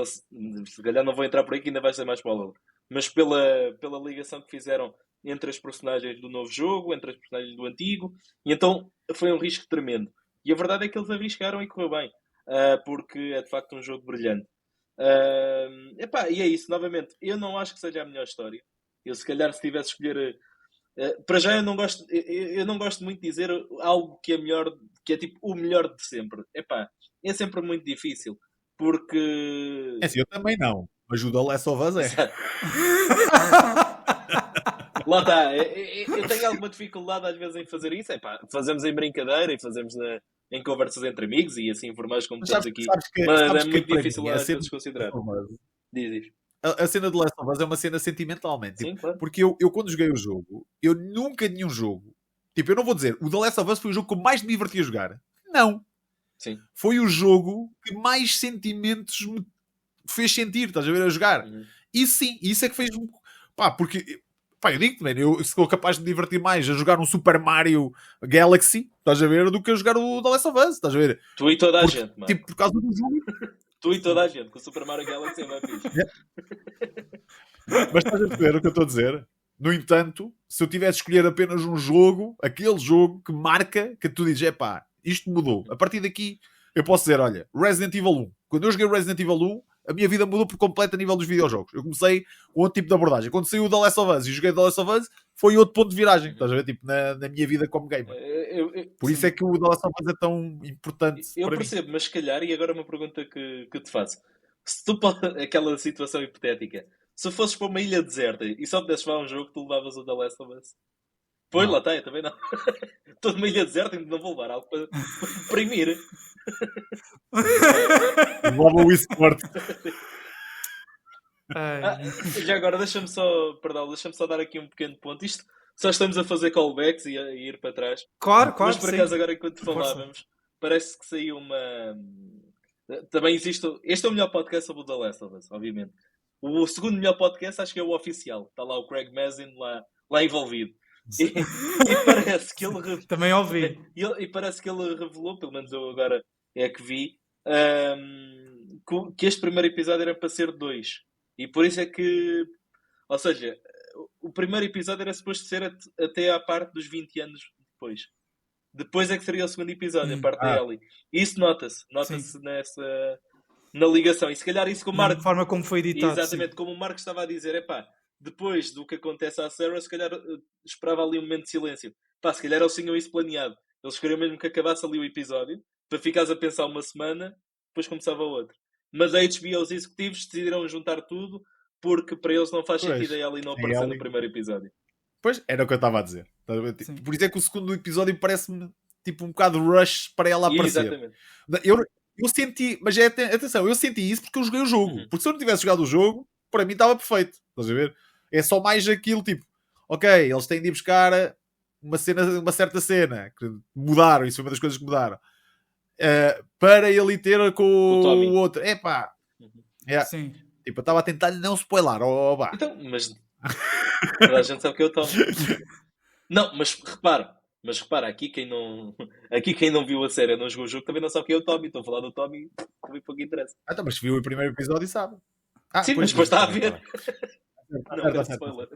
se calhar não vou entrar por aí que ainda vai ser mais spoiler, mas pela ligação que fizeram entre as personagens do novo jogo, entre as personagens do antigo, e então foi um risco tremendo. E a verdade é que eles arriscaram e correu bem, porque é de facto um jogo brilhante. E é isso, novamente, eu não acho que seja a melhor história. Eu se calhar se tivesse de escolher... para já eu não gosto muito de dizer algo que é melhor, que é tipo o melhor de sempre. É sempre muito difícil, porque... É assim, eu também não, mas o The Last of Us é. Exato. Lá está, eu tenho alguma dificuldade às vezes em fazer isso. Fazemos em brincadeira e fazemos em conversas entre amigos e assim informais como estamos aqui. Mas é muito difícil às vezes considerar. Diz. A cena do Last of Us é uma cena sentimentalmente. Sim, claro. Porque eu quando joguei o jogo, eu nunca nenhum jogo, tipo, eu não vou dizer, o The Last of Us foi o jogo que eu mais me diverti a jogar. Não. Sim. Foi o jogo que mais sentimentos me fez sentir, estás a ver, a jogar. Isso sim, isso é que fez... porque... eu digo-te, man, eu sou capaz de me divertir mais a jogar um Super Mario Galaxy, estás a ver, do que a jogar o The Last of Us, estás a ver? Tu e toda a gente, mano. Tipo, por causa do jogo. Tu e toda a gente, com o Super Mario Galaxy é mais fixe. Mas estás a perceber o que eu estou a dizer? No entanto, se eu tivesse de escolher apenas um jogo, aquele jogo que marca, que tu dizes, isto mudou. A partir daqui, eu posso dizer, olha, Resident Evil 1. Quando eu joguei Resident Evil 1, a minha vida mudou por completo a nível dos videojogos. Eu comecei com outro tipo de abordagem. Quando saiu o The Last of Us e joguei The Last of Us, foi outro ponto de viragem. Estás a ver? Tipo, na minha vida como gamer. Por isso é que o The Last of Us é tão importante eu para percebo, mim. mas se calhar, e agora uma pergunta que te faço. Se tu, aquela situação hipotética, se fosses para uma ilha deserta e só pudesses levar um jogo, tu levavas o The Last of Us? Pois, lá está, eu também não. Estou numa ilha deserta e não vou levar algo para deprimir. Levava o eSport. Já agora, deixa-me só dar aqui um pequeno ponto. Isto só estamos a fazer callbacks e a ir para trás. Claro, mas por acaso, sim. agora enquanto falávamos, parece que saiu uma... Também existe... Este é o melhor podcast sobre o The Last of Us, obviamente. O segundo melhor podcast acho que é o oficial. Está lá o Craig Mazin lá envolvido. E parece que ele... Também ouvi. E parece que ele revelou, pelo menos eu agora é que vi, que este primeiro episódio era para ser 2. E por isso é que... Ou seja, o primeiro episódio era suposto ser até à parte dos 20 anos depois. Depois é que seria o segundo episódio, a parte da Ellie. E isso nota-se na ligação. E se calhar isso como o Marco... Da forma como foi editado. Exatamente, sim. como o Marco estava a dizer, depois do que acontece à Sarah, se calhar esperava ali um momento de silêncio. Se calhar eles tinham isso planeado. Eles queriam mesmo que acabasse ali o episódio, para ficares a pensar uma semana, depois começava outro. Mas a HBO, os executivos, decidiram juntar tudo, porque para eles não faz sentido a Ellie não aparecer no primeiro episódio. Pois, era o que eu estava a dizer. Por isso é que o segundo episódio parece-me tipo um bocado rush para ela aparecer. Exatamente. eu senti, mas atenção, eu senti isso porque eu joguei o jogo. Uhum. Porque se eu não tivesse jogado o jogo, para mim estava perfeito. Estás a ver? É só mais aquilo, tipo, ok, eles têm de ir buscar uma certa cena que mudaram, isso foi uma das coisas que mudaram. Para ele ir ter com Tommy. o outro. Epá, yeah. Sim. Tipo, eu estava a tentar não spoiler. Bah. Então, mas toda a gente sabe que eu tomo. Não, mas repara, aqui quem não viu a série, não jogou o jogo, também não sabe quem é o Tommy. Estou a falar do Tommy, também pouco interessa. Então, mas se viu o primeiro episódio, sabe. Sim, mas depois está a ver. Não, Certo. spoiler.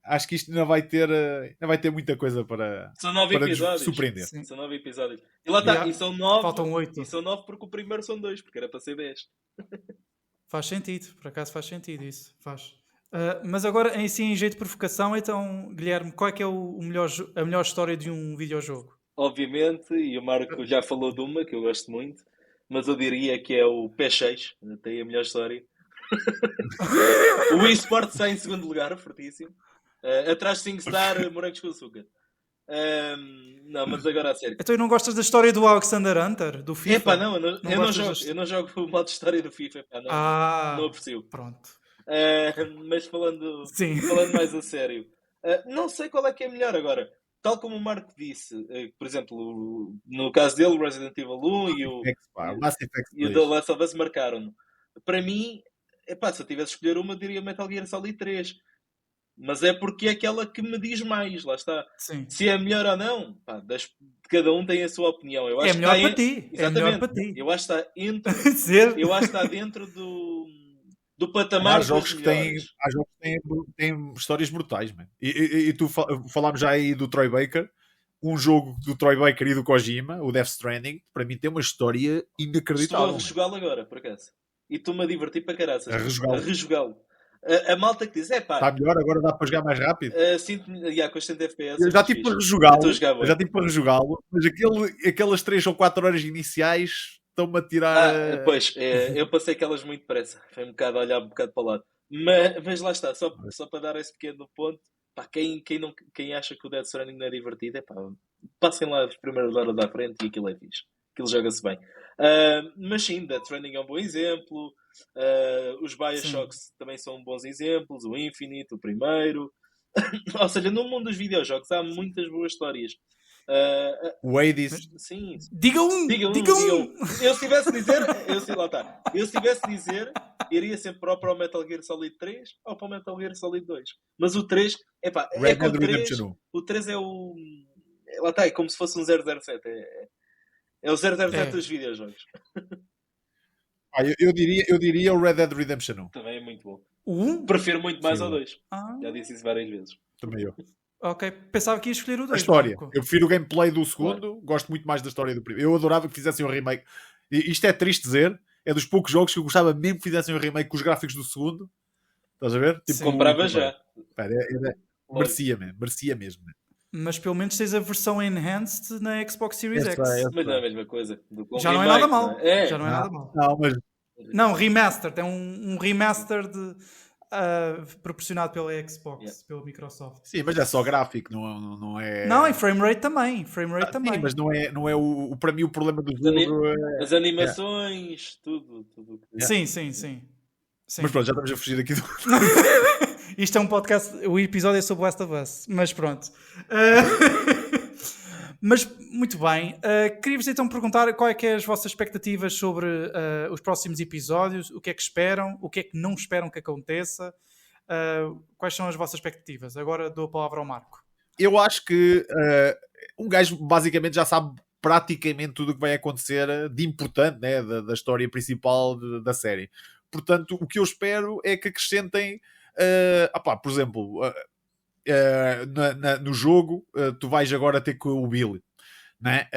Acho que isto ainda vai ter muita coisa para, São 9 para nos episódios. surpreender. Sim. São 9 episódios. E lá está, Yeah. e são 9. Faltam 8. E são 9 porque o primeiro são 2, porque era para ser 10. Faz sentido, por acaso faz sentido isso. Faz. Mas agora, em jeito de provocação, então, Guilherme, qual é que é a melhor história de um videojogo? Obviamente, e o Marco já falou de uma que eu gosto muito, mas eu diria que é o P6, tem a melhor história. O eSport está em segundo lugar, fortíssimo. Atrás de 5 Star, morangos com açúcar. Não, mas agora a sério. Então, não gostas da história do Alexander Hunter, do FIFA? Epá, não, gostas eu não jogo o modo história do FIFA. Epá, não aprecio. Pronto. Mas falando Sim. mais a sério, não sei qual é que é melhor agora. Tal como o Marco disse, por exemplo, no caso dele, o Resident Evil 1 e o Mass Effect The 2. Last of Us marcaram-no. Para mim, se eu tivesse de escolher uma, diria Metal Gear Solid 3. Mas é porque é aquela que me diz mais, lá está. Sim. Se é melhor ou não, cada um tem a sua opinião. Eu acho É melhor que para ti. Exatamente. É melhor para ti. Eu acho que está Dizer- dentro do patamar Há jogos dos que têm, melhores. há jogos que têm histórias brutais, man. E tu falámos já aí do Troy Baker, um jogo do Troy Baker e do Kojima, o Death Stranding, para mim tem uma história Estou inacreditável. a rejogá-lo agora, por acaso. E estou-me a divertir para caraças. A rejogá-lo. A rejogá-lo. A malta que diz, Está melhor, agora dá para jogar mais rápido. sinto-me, com os 100 FPS. Eu já é tive fixe. para rejogá-lo, Eu estou a jogar bué. mas aquelas 3 ou 4 horas iniciais estão-me a tirar. Pois, eu passei aquelas muito depressa. Foi um bocado a olhar um bocado para o lado. Mas lá está, só para dar esse pequeno ponto, quem acha que o Death Stranding não é divertido, passem lá as primeiras horas à frente e aquilo é fixe. Aquilo joga-se bem. Mas sim, Death Stranding é um bom exemplo. Os Bioshocks também são bons exemplos. O Infinite, o primeiro. Ou seja, no mundo dos videojogos há muitas boas histórias. O Hades. Sim. Diga um! Eu se tivesse de dizer, eu se tivesse de dizer, iria sempre para o Metal Gear Solid 3 ou para o Metal Gear Solid 2. Mas o 3, Red que o Dead 3, Redemption 1. o 3 é o... Lá está, é como se fosse um 007. É o 007 dos videojogos. Eu diria o Red Dead Redemption 1. Também é muito bom. O 1? Prefiro muito mais Sim. ao 2. Ah, Já disse isso várias vezes. Também eu. ok. Pensava que ia escolher o 2. A história. Eu prefiro o gameplay do segundo, gosto muito mais da história do primeiro. Eu adorava que fizessem um remake. E isto é triste dizer, é dos poucos jogos que eu gostava mesmo que fizessem um remake com os gráficos do segundo. Estás a ver? Sim. Comprava já. Merecia mesmo. Mas pelo menos tens a versão enhanced na Xbox Series X. Mas não é a mesma coisa. Já não é nada mal. Não é? Já não é nada mal. Não, mas Não, remaster. Tem um remaster proporcionado pela Xbox, pela Microsoft. sim, mas é só gráfico, não é. Não, e frame rate também. Sim, mas não é o para mim o problema do jogo. As animações, tudo. Sim. Mas pronto, já estamos a fugir aqui do. Isto é um podcast, o episódio é sobre Last of Us, mas pronto. Mas, muito bem. Queria-vos então perguntar qual é que é as vossas expectativas sobre os próximos episódios, o que é que esperam, o que é que não esperam que aconteça, quais são as vossas expectativas? Agora dou a palavra ao Marco. Eu acho que um gajo basicamente já sabe praticamente tudo o que vai acontecer de importante, né, da história principal da série. Portanto, o que eu espero é que acrescentem, por exemplo, no jogo, tu vais agora ter com o Billy, né?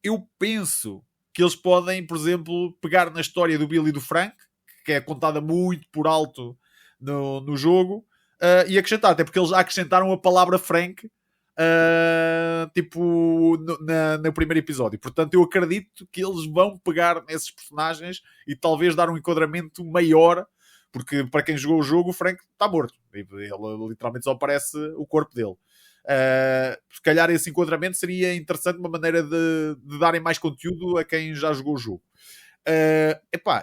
Eu penso que eles podem, por exemplo, pegar na história do Billy e do Frank, que é contada muito por alto no jogo, e acrescentar, até porque eles já acrescentaram a palavra Frank no primeiro episódio. Portanto, eu acredito que eles vão pegar nesses personagens e talvez dar um enquadramento maior, porque para quem jogou o jogo, o Frank está morto. Ele literalmente só aparece o corpo dele. Se calhar esse enquadramento seria interessante, uma maneira de darem mais conteúdo a quem já jogou o jogo.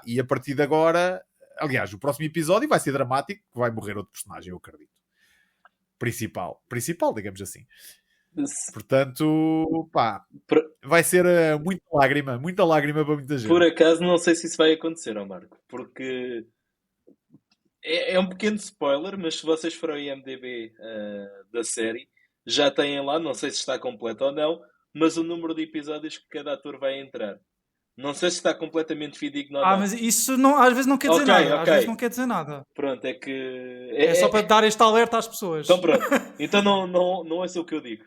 E a partir de agora, aliás, o próximo episódio vai ser dramático, vai morrer outro personagem, eu acredito. Principal, digamos assim. Portanto, vai ser muita lágrima para muita gente. Por acaso, não sei se isso vai acontecer, ó Marco, porque é um pequeno spoiler, mas se vocês forem ao IMDb da série, já têm lá, não sei se está completo ou não, mas o número de episódios que cada ator vai entrar. Não sei se está completamente fidedigno ou não. Mas isso não, às vezes não quer dizer nada. Ok. Às vezes não quer dizer nada. Pronto, é que... É só para dar este alerta às pessoas. Então pronto. Então não é só o que eu digo.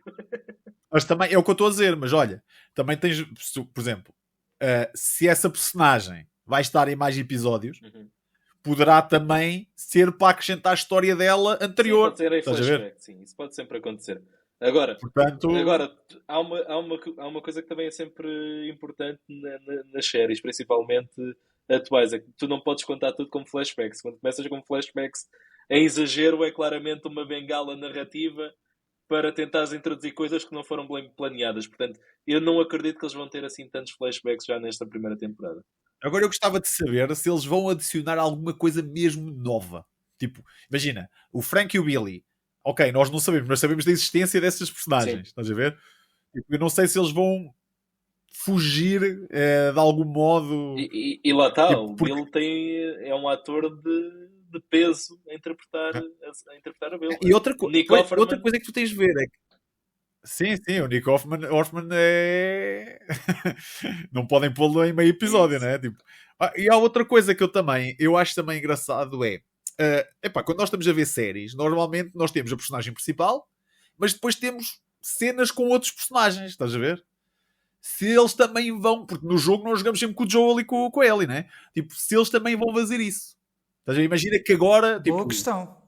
Mas também é o que eu estou a dizer. Mas olha, também tens, por exemplo, se essa personagem vai estar em mais episódios, poderá também ser para acrescentar a história dela anterior. Sim, pode ser em flashback, sim. Isso pode sempre acontecer. Agora, há uma coisa que também é sempre importante nas séries, principalmente atuais, é que tu não podes contar tudo como flashbacks. Quando começas com flashbacks em exagero, é claramente uma bengala narrativa para tentares introduzir coisas que não foram bem planeadas. Portanto, eu não acredito que eles vão ter assim tantos flashbacks já nesta primeira temporada. Agora eu gostava de saber se eles vão adicionar alguma coisa mesmo nova. Tipo, imagina, o Frank e o Billy. Ok, nós não sabemos, mas sabemos da existência dessas personagens. Sim. Estás a ver? Eu não sei se eles vão fugir de algum modo. E lá está, o Bill é um ator de peso a interpretar a Bill. E outra coisa que tu tens de ver é que sim, o Nick Hoffman é... não podem pô-lo em meio episódio, né? Tipo... E há outra coisa que eu acho também engraçado quando nós estamos a ver séries, normalmente nós temos a personagem principal, mas depois temos cenas com outros personagens, estás a ver? Se eles também vão, porque no jogo nós jogamos sempre com o Joel e com a Ellie, né? Tipo, se eles também vão fazer isso. Estás a ver? Imagina que agora... Boa questão.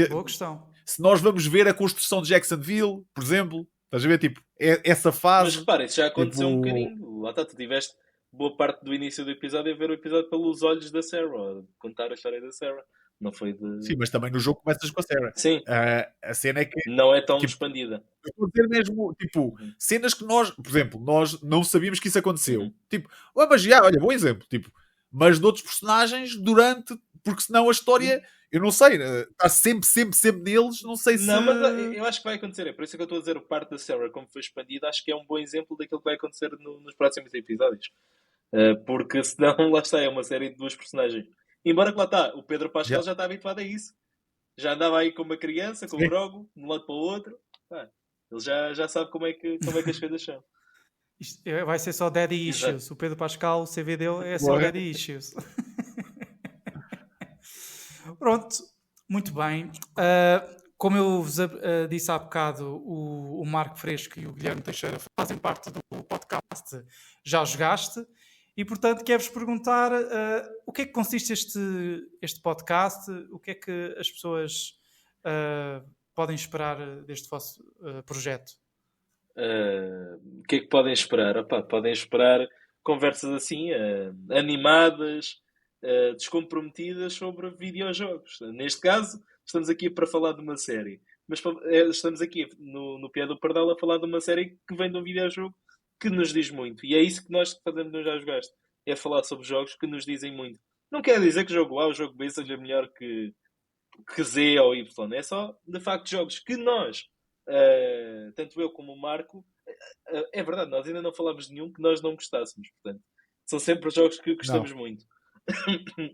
Boa questão. Se nós vamos ver a construção de Jacksonville, por exemplo, estás a ver? Tipo, essa fase... Mas repara, isso já aconteceu um bocadinho. Lá está, tu tiveste boa parte do início do episódio a ver o episódio pelos olhos da Sarah, a contar a história da Sarah. Não foi de... Sim, mas também no jogo começas com a Sarah. Sim. A cena é que... Não é tão expandida. Eu vou dizer mesmo, tipo, cenas que nós... Por exemplo, nós não sabíamos que isso aconteceu. Tipo, mas olha, bom exemplo. Tipo, mas de outros personagens durante... Porque senão a história... Eu não sei. Está sempre neles. Não sei se... Não, mas eu acho que vai acontecer. É por isso que eu estou a dizer o parte da Sarah, como foi expandida, acho que é um bom exemplo daquilo que vai acontecer nos próximos episódios. Porque senão, lá está, é uma série de duas personagens. Embora que lá está, o Pedro Pascal já está habituado a isso. Já andava aí com uma criança, com o Grogo, de um lado para o outro. Ele já sabe como é que as coisas são. Isto vai ser só Daddy Issues. Exato. O Pedro Pascal, o CV dele é só Daddy Issues. Pronto, muito bem. Como eu vos disse há bocado, o Marco Fresco e o Guilherme Teixeira fazem parte do podcast Já Jogaste. E, portanto, quero-vos perguntar o que é que consiste este podcast, o que é que as pessoas podem esperar deste vosso projeto? O que é que podem esperar? Podem esperar conversas assim, animadas, descomprometidas sobre videojogos. Neste caso, estamos aqui para falar de uma série. Mas estamos aqui no Pié do Pardal a falar de uma série que vem de um videojogo que nos diz muito. E é isso que nós fazemos no Já Jogaste. É falar sobre jogos que nos dizem muito. Não quer dizer que o jogo A ou o jogo B seja melhor que Z ou Y. É só, de facto, jogos que nós, tanto eu como o Marco, é verdade, nós ainda não falámos de nenhum que nós não gostássemos. Portanto, são sempre jogos que gostamos muito.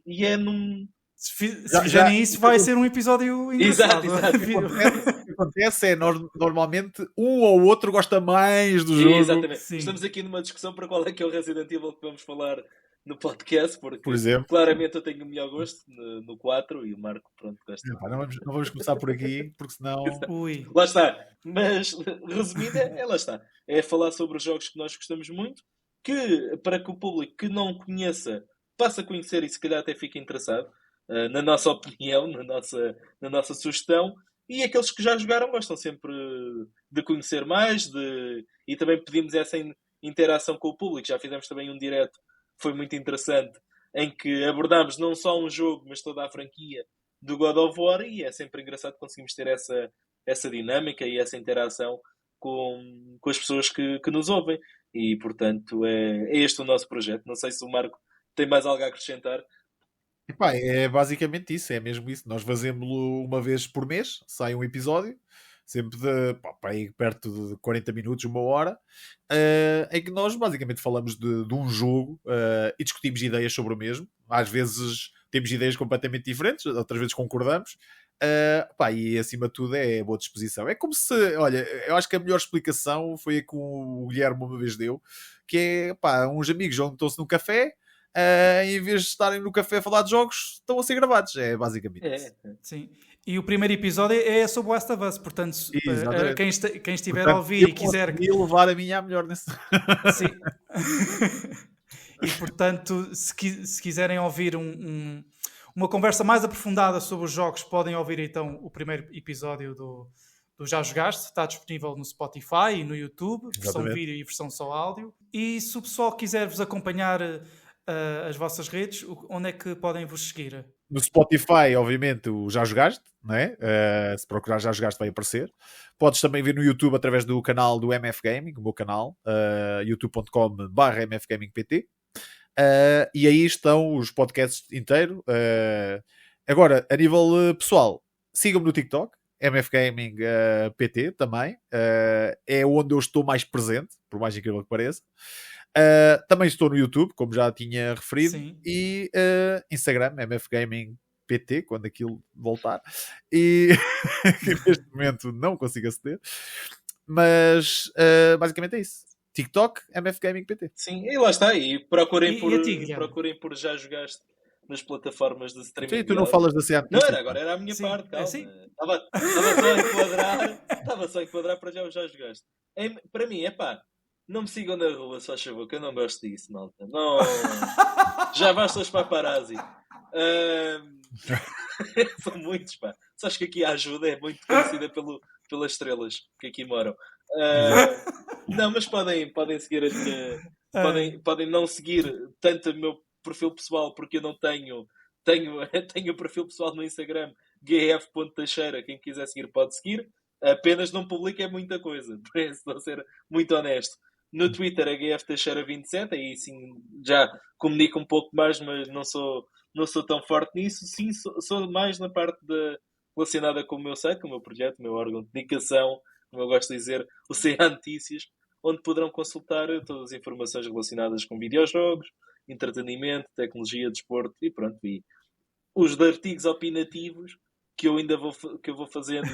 E é num... Se fizerem isso, vai ser um episódio engraçado. Exato. O que acontece é, nós, normalmente, um ou outro gosta mais do jogo. Exatamente. Sim. Estamos aqui numa discussão para qual é que é o Resident Evil que vamos falar no podcast, porque por exemplo, claramente eu tenho o melhor gosto no 4 e o Marco, pronto, gosta. Não vamos começar por aqui, porque senão... Ui. Lá está. Mas, resumindo, lá está. É falar sobre os jogos que nós gostamos muito, que, para que o público que não conheça passe a conhecer e se calhar até fique interessado. Na nossa opinião, na nossa sugestão, e aqueles que já jogaram gostam sempre de conhecer mais, e também pedimos essa interação com o público. Já fizemos também um direto, foi muito interessante, em que abordámos não só um jogo, mas toda a franquia do God of War, e é sempre engraçado que conseguimos ter essa dinâmica e essa interação com as pessoas que nos ouvem. E, portanto, é este o nosso projeto. Não sei se o Marco tem mais algo a acrescentar. Epá, é basicamente isso, é mesmo isso. Nós fazemos-lo uma vez por mês, sai um episódio, sempre para aí perto de 40 minutos, uma hora, em que nós basicamente falamos de um jogo e discutimos ideias sobre o mesmo. Às vezes temos ideias completamente diferentes, outras vezes concordamos. E acima de tudo é boa disposição. É como se, olha, eu acho que a melhor explicação foi a que o Guilherme uma vez deu, que é, uns amigos juntam-se no café, em vez de estarem no café a falar de jogos, estão a ser gravados. É basicamente isso. Sim. E o primeiro episódio é sobre o Last of Us, portanto, quem estiver Portanto, a ouvir e quiser levar a minha melhor nesse. Sim. E portanto, se quiserem ouvir uma conversa mais aprofundada sobre os jogos, podem ouvir então o primeiro episódio do Já Jogaste. Está disponível no Spotify e no YouTube, versão vídeo e versão só áudio. E se o pessoal quiser vos acompanhar as vossas redes, onde é que podem vos seguir? No Spotify, obviamente, o Já Jogaste, não é? Se procurar Já Jogaste vai aparecer. Podes também ver no YouTube através do canal do MF Gaming, o meu canal, youtube.com/mfgamingpt. E aí estão os podcasts inteiros. Agora, a nível pessoal, sigam-me no TikTok, MF Gaming PT também. É onde eu estou mais presente, por mais incrível que pareça. Também estou no YouTube, como já tinha referido. Sim. E Instagram, MF Gaming PT, quando aquilo voltar. E neste momento não consigo aceder. Mas basicamente é isso. TikTok, MF Gaming PT. Sim, e lá está. E procurem procurem por Já Jogaste nas plataformas de streaming. Sim, tu não falas da CA. Não, agora era a minha parte, calma. Estava só a enquadrar para Já Jogaste. Para mim, não me sigam na rua, só favor, que eu não gosto disso, malta. Não. Já basta os paparazzi. São muitos, pá. Só acho que aqui a ajuda é muito conhecida pelas estrelas que aqui moram. Não, mas podem seguir a minha. Podem não seguir tanto o meu perfil pessoal, porque eu não tenho o perfil pessoal no Instagram, gf.teixeira. Quem quiser seguir pode seguir. Apenas não publico é muita coisa, por isso estou a ser muito honesto. No Twitter é gfteixeira27, aí sim já comunico um pouco mais, mas não sou tão forte nisso. Sim, sou mais na parte relacionada com o meu site, com o meu projeto, o meu órgão de dedicação, como eu gosto de dizer, o CA Notícias, onde poderão consultar todas as informações relacionadas com videojogos, entretenimento, tecnologia, desporto e pronto. E os de artigos opinativos que eu ainda vou fazendo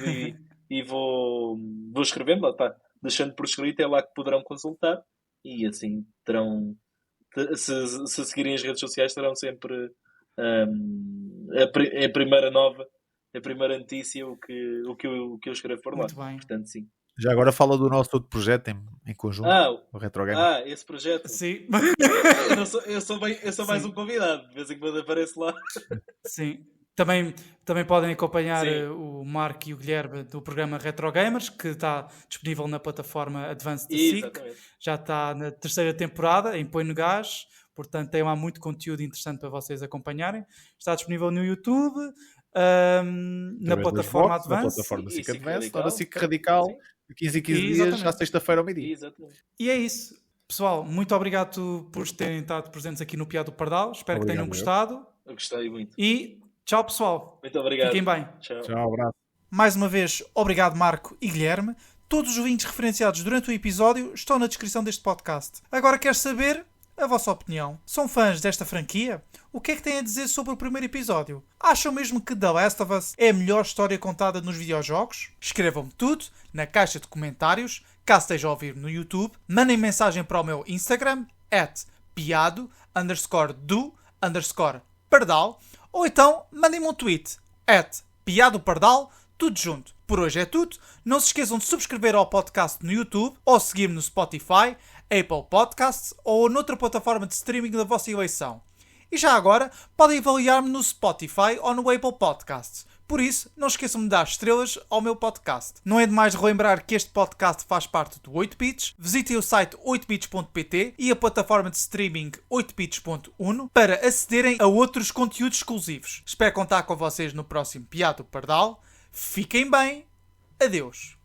e vou escrevendo, lá está, deixando por escrito, é lá que poderão consultar e assim terão, se seguirem as redes sociais, terão sempre a primeira notícia, o que eu escrevo por lá. Muito bem. Portanto, sim. Já agora fala do nosso outro projeto em conjunto, o Retro Game. Esse projeto. Sim. Eu sou mais um convidado, de vez em quando apareço lá. Sim. Também podem acompanhar o Marco e o Guilherme do programa Retro Gamers, que está disponível na plataforma Advanced da SIC. Já está na 3ª temporada, em Põe no Gás. Portanto, tem lá muito conteúdo interessante para vocês acompanharem. Está disponível no YouTube, na plataforma Advanced. Na plataforma SIC Advanced, na SIC Radical, de 15 em 15 dias, à sexta-feira ao meio-dia. E é isso. Pessoal, muito obrigado por terem estado presentes aqui no Piado do Pardal. Espero que tenham gostado. Eu gostei muito. E tchau, pessoal. Muito obrigado. Fiquem bem. Tchau, abraço. Mais uma vez, obrigado Marco e Guilherme. Todos os links referenciados durante o episódio estão na descrição deste podcast. Agora quero saber a vossa opinião. São fãs desta franquia? O que é que têm a dizer sobre o primeiro episódio? Acham mesmo que The Last of Us é a melhor história contada nos videojogos? Escrevam-me tudo na caixa de comentários, caso esteja a ouvir no YouTube. Mandem mensagem para o meu Instagram, @piado_do_pardal, ou então mandem-me um tweet, @piadopardal, tudo junto. Por hoje é tudo. Não se esqueçam de subscrever ao podcast no YouTube ou seguir-me no Spotify, Apple Podcasts ou noutra plataforma de streaming da vossa eleição. E já agora, podem avaliar-me no Spotify ou no Apple Podcasts. Por isso, não esqueçam de dar estrelas ao meu podcast. Não é demais relembrar que este podcast faz parte do 8bits. Visitem o site 8bits.pt e a plataforma de streaming 8bits.1 para acederem a outros conteúdos exclusivos. Espero contar com vocês no próximo Piado Pardal. Fiquem bem. Adeus.